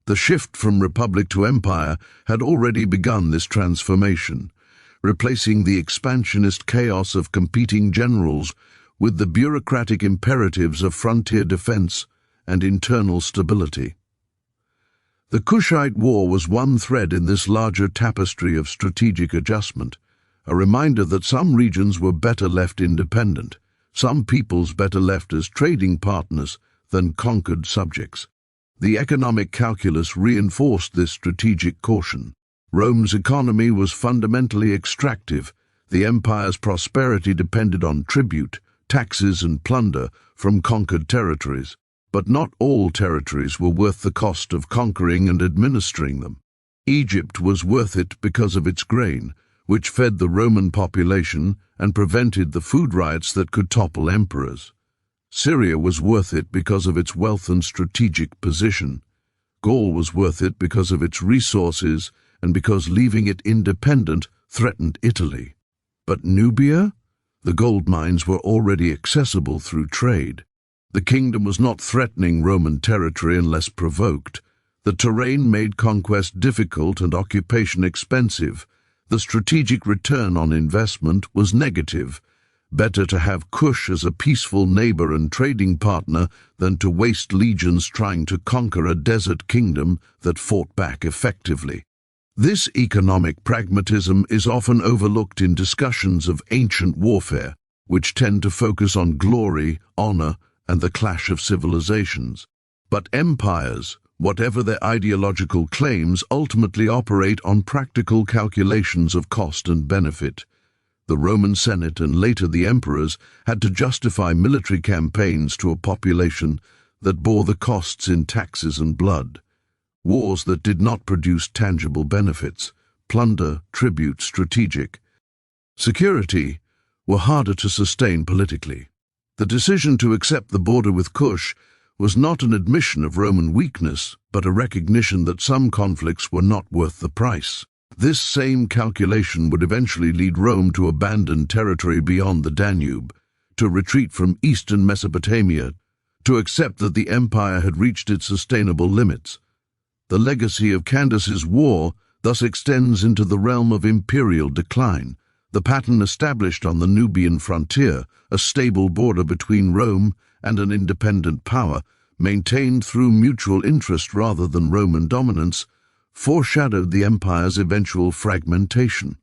The shift from republic to empire had already begun this transformation, replacing the expansionist chaos of competing generals with the bureaucratic imperatives of frontier defense and internal stability. The Kushite War was one thread in this larger tapestry of strategic adjustment, a reminder that some regions were better left independent, some peoples better left as trading partners than conquered subjects. The economic calculus reinforced this strategic caution. Rome's economy was fundamentally extractive. The empire's prosperity depended on tribute, taxes and plunder from conquered territories. But not all territories were worth the cost of conquering and administering them. Egypt was worth it because of its grain, which fed the Roman population and prevented the food riots that could topple emperors. Syria was worth it because of its wealth and strategic position. Gaul was worth it because of its resources and because leaving it independent threatened Italy. But Nubia? The gold mines were already accessible through trade. The kingdom was not threatening Roman territory unless provoked. The terrain made conquest difficult and occupation expensive. The strategic return on investment was negative. Better to have Kush as a peaceful neighbor and trading partner than to waste legions trying to conquer a desert kingdom that fought back effectively. This economic pragmatism is often overlooked in discussions of ancient warfare, which tend to focus on glory, honor, and the clash of civilizations. But empires, whatever their ideological claims, ultimately operate on practical calculations of cost and benefit. The Roman Senate and later the emperors had to justify military campaigns to a population that bore the costs in taxes and blood. Wars that did not produce tangible benefits, plunder, tribute, strategic security, were harder to sustain politically. The decision to accept the border with Kush was not an admission of Roman weakness, but a recognition that some conflicts were not worth the price. This same calculation would eventually lead Rome to abandon territory beyond the Danube, to retreat from eastern Mesopotamia, to accept that the empire had reached its sustainable limits. The legacy of Candace's war thus extends into the realm of imperial decline, the pattern established on the Nubian frontier, a stable border between Rome and an independent power, maintained through mutual interest rather than Roman dominance, foreshadowed the empire's eventual fragmentation.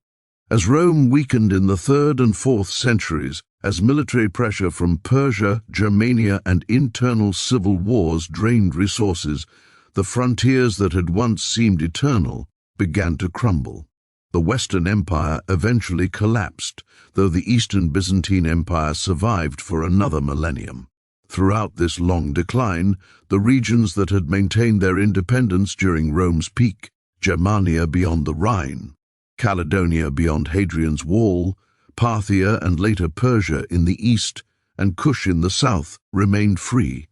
As Rome weakened in the 3rd and 4th centuries, as military pressure from Persia, Germania, and internal civil wars drained resources, the frontiers that had once seemed eternal began to crumble. The Western Empire eventually collapsed, though the Eastern Byzantine Empire survived for another millennium. Throughout this long decline, the regions that had maintained their independence during Rome's peak, Germania beyond the Rhine, Caledonia beyond Hadrian's Wall, Parthia and later Persia in the east, and Kush in the south, remained free.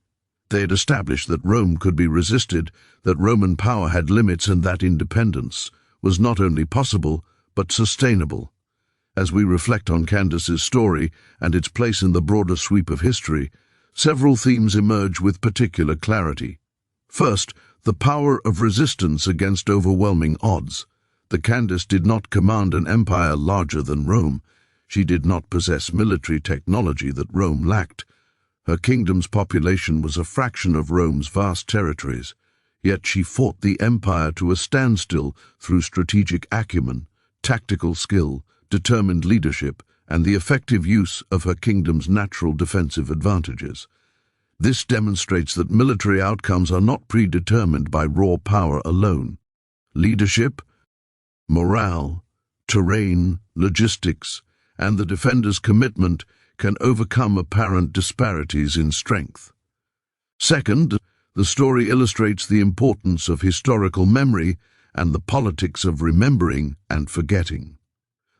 They had established that Rome could be resisted, that Roman power had limits, and that independence was not only possible, but sustainable. As we reflect on Candace's story and its place in the broader sweep of history, several themes emerge with particular clarity. First, the power of resistance against overwhelming odds. The Candace did not command an empire larger than Rome. She did not possess military technology that Rome lacked. Her kingdom's population was a fraction of Rome's vast territories, yet she fought the empire to a standstill through strategic acumen, tactical skill, determined leadership, and the effective use of her kingdom's natural defensive advantages. This demonstrates that military outcomes are not predetermined by raw power alone. Leadership, morale, terrain, logistics, and the defender's commitment can overcome apparent disparities in strength. Second, the story illustrates the importance of historical memory and the politics of remembering and forgetting.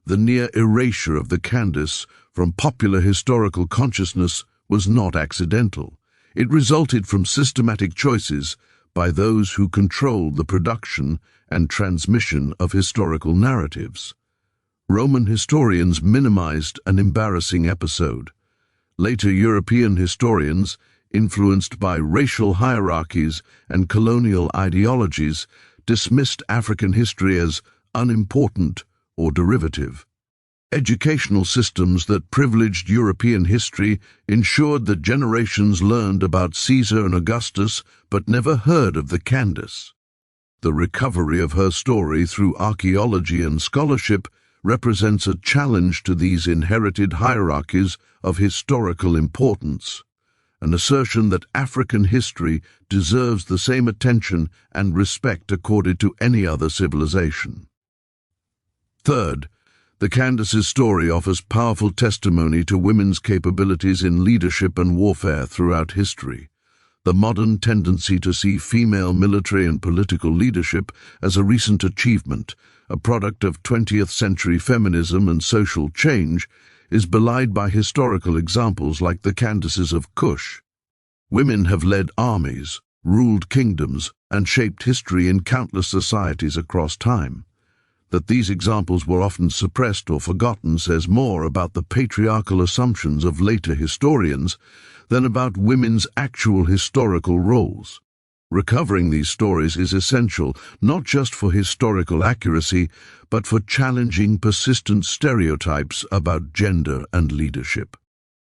The near erasure of the Candace from popular historical consciousness was not accidental. It resulted from systematic choices by those who controlled the production and transmission of historical narratives. Roman historians minimized an embarrassing episode. Later European historians, influenced by racial hierarchies and colonial ideologies, dismissed African history as unimportant or derivative. Educational systems that privileged European history ensured that generations learned about Caesar and Augustus but never heard of the Candace. The recovery of her story through archaeology and scholarship represents a challenge to these inherited hierarchies of historical importance, an assertion that African history deserves the same attention and respect accorded to any other civilization. Third, the Candace's story offers powerful testimony to women's capabilities in leadership and warfare throughout history. The modern tendency to see female military and political leadership as a recent achievement, a product of 20th century feminism and social change, is belied by historical examples like the Candaces of Kush. Women have led armies, ruled kingdoms, and shaped history in countless societies across time. That these examples were often suppressed or forgotten says more about the patriarchal assumptions of later historians than about women's actual historical roles. Recovering these stories is essential not just for historical accuracy, but for challenging persistent stereotypes about gender and leadership.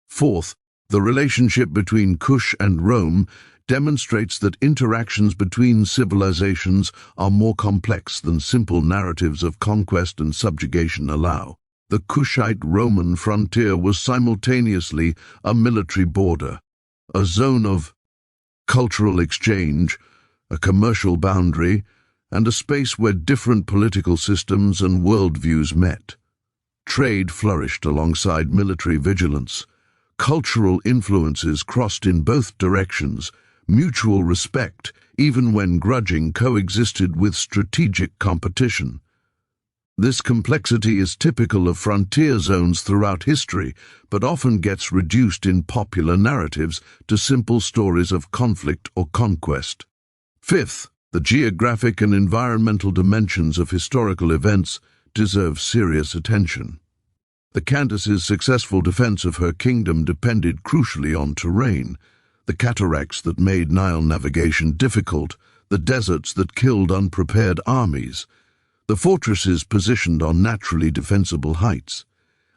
Fourth, the relationship between Kush and Rome demonstrates that interactions between civilizations are more complex than simple narratives of conquest and subjugation allow. The Kushite-Roman frontier was simultaneously a military border, a zone of cultural exchange, a commercial boundary, and a space where different political systems and worldviews met. Trade flourished alongside military vigilance. Cultural influences crossed in both directions. Mutual respect, even when grudging, coexisted with strategic competition. This complexity is typical of frontier zones throughout history, but often gets reduced in popular narratives to simple stories of conflict or conquest. Fifth, the geographic and environmental dimensions of historical events deserve serious attention. The Candace's successful defense of her kingdom depended crucially on terrain. The cataracts that made Nile navigation difficult, the deserts that killed unprepared armies, the fortresses positioned on naturally defensible heights.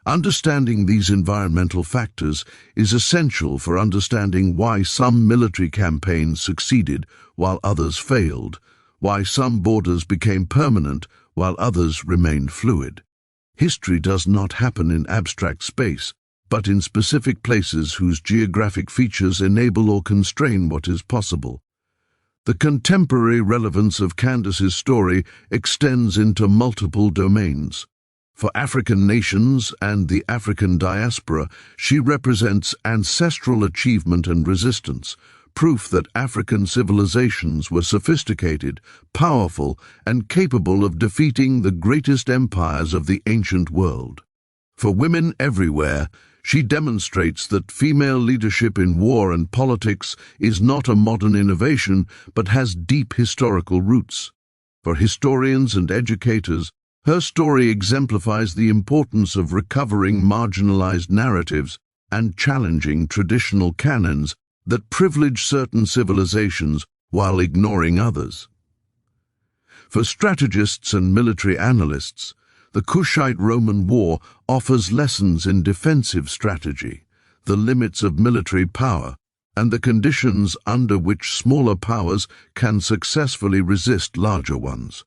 Understanding these environmental factors is essential for understanding why some military campaigns succeeded while others failed, why some borders became permanent while others remained fluid. History does not happen in abstract space, but in specific places whose geographic features enable or constrain what is possible. The contemporary relevance of Candace's story extends into multiple domains. For African nations and the African diaspora, she represents ancestral achievement and resistance, proof that African civilizations were sophisticated, powerful, and capable of defeating the greatest empires of the ancient world. For women everywhere, She demonstrates that female leadership in war and politics is not a modern innovation but has deep historical roots. For historians and educators, her story exemplifies the importance of recovering marginalized narratives and challenging traditional canons that privilege certain civilizations while ignoring others. For strategists and military analysts, the Kushite-Roman War offers lessons in defensive strategy, the limits of military power, and the conditions under which smaller powers can successfully resist larger ones.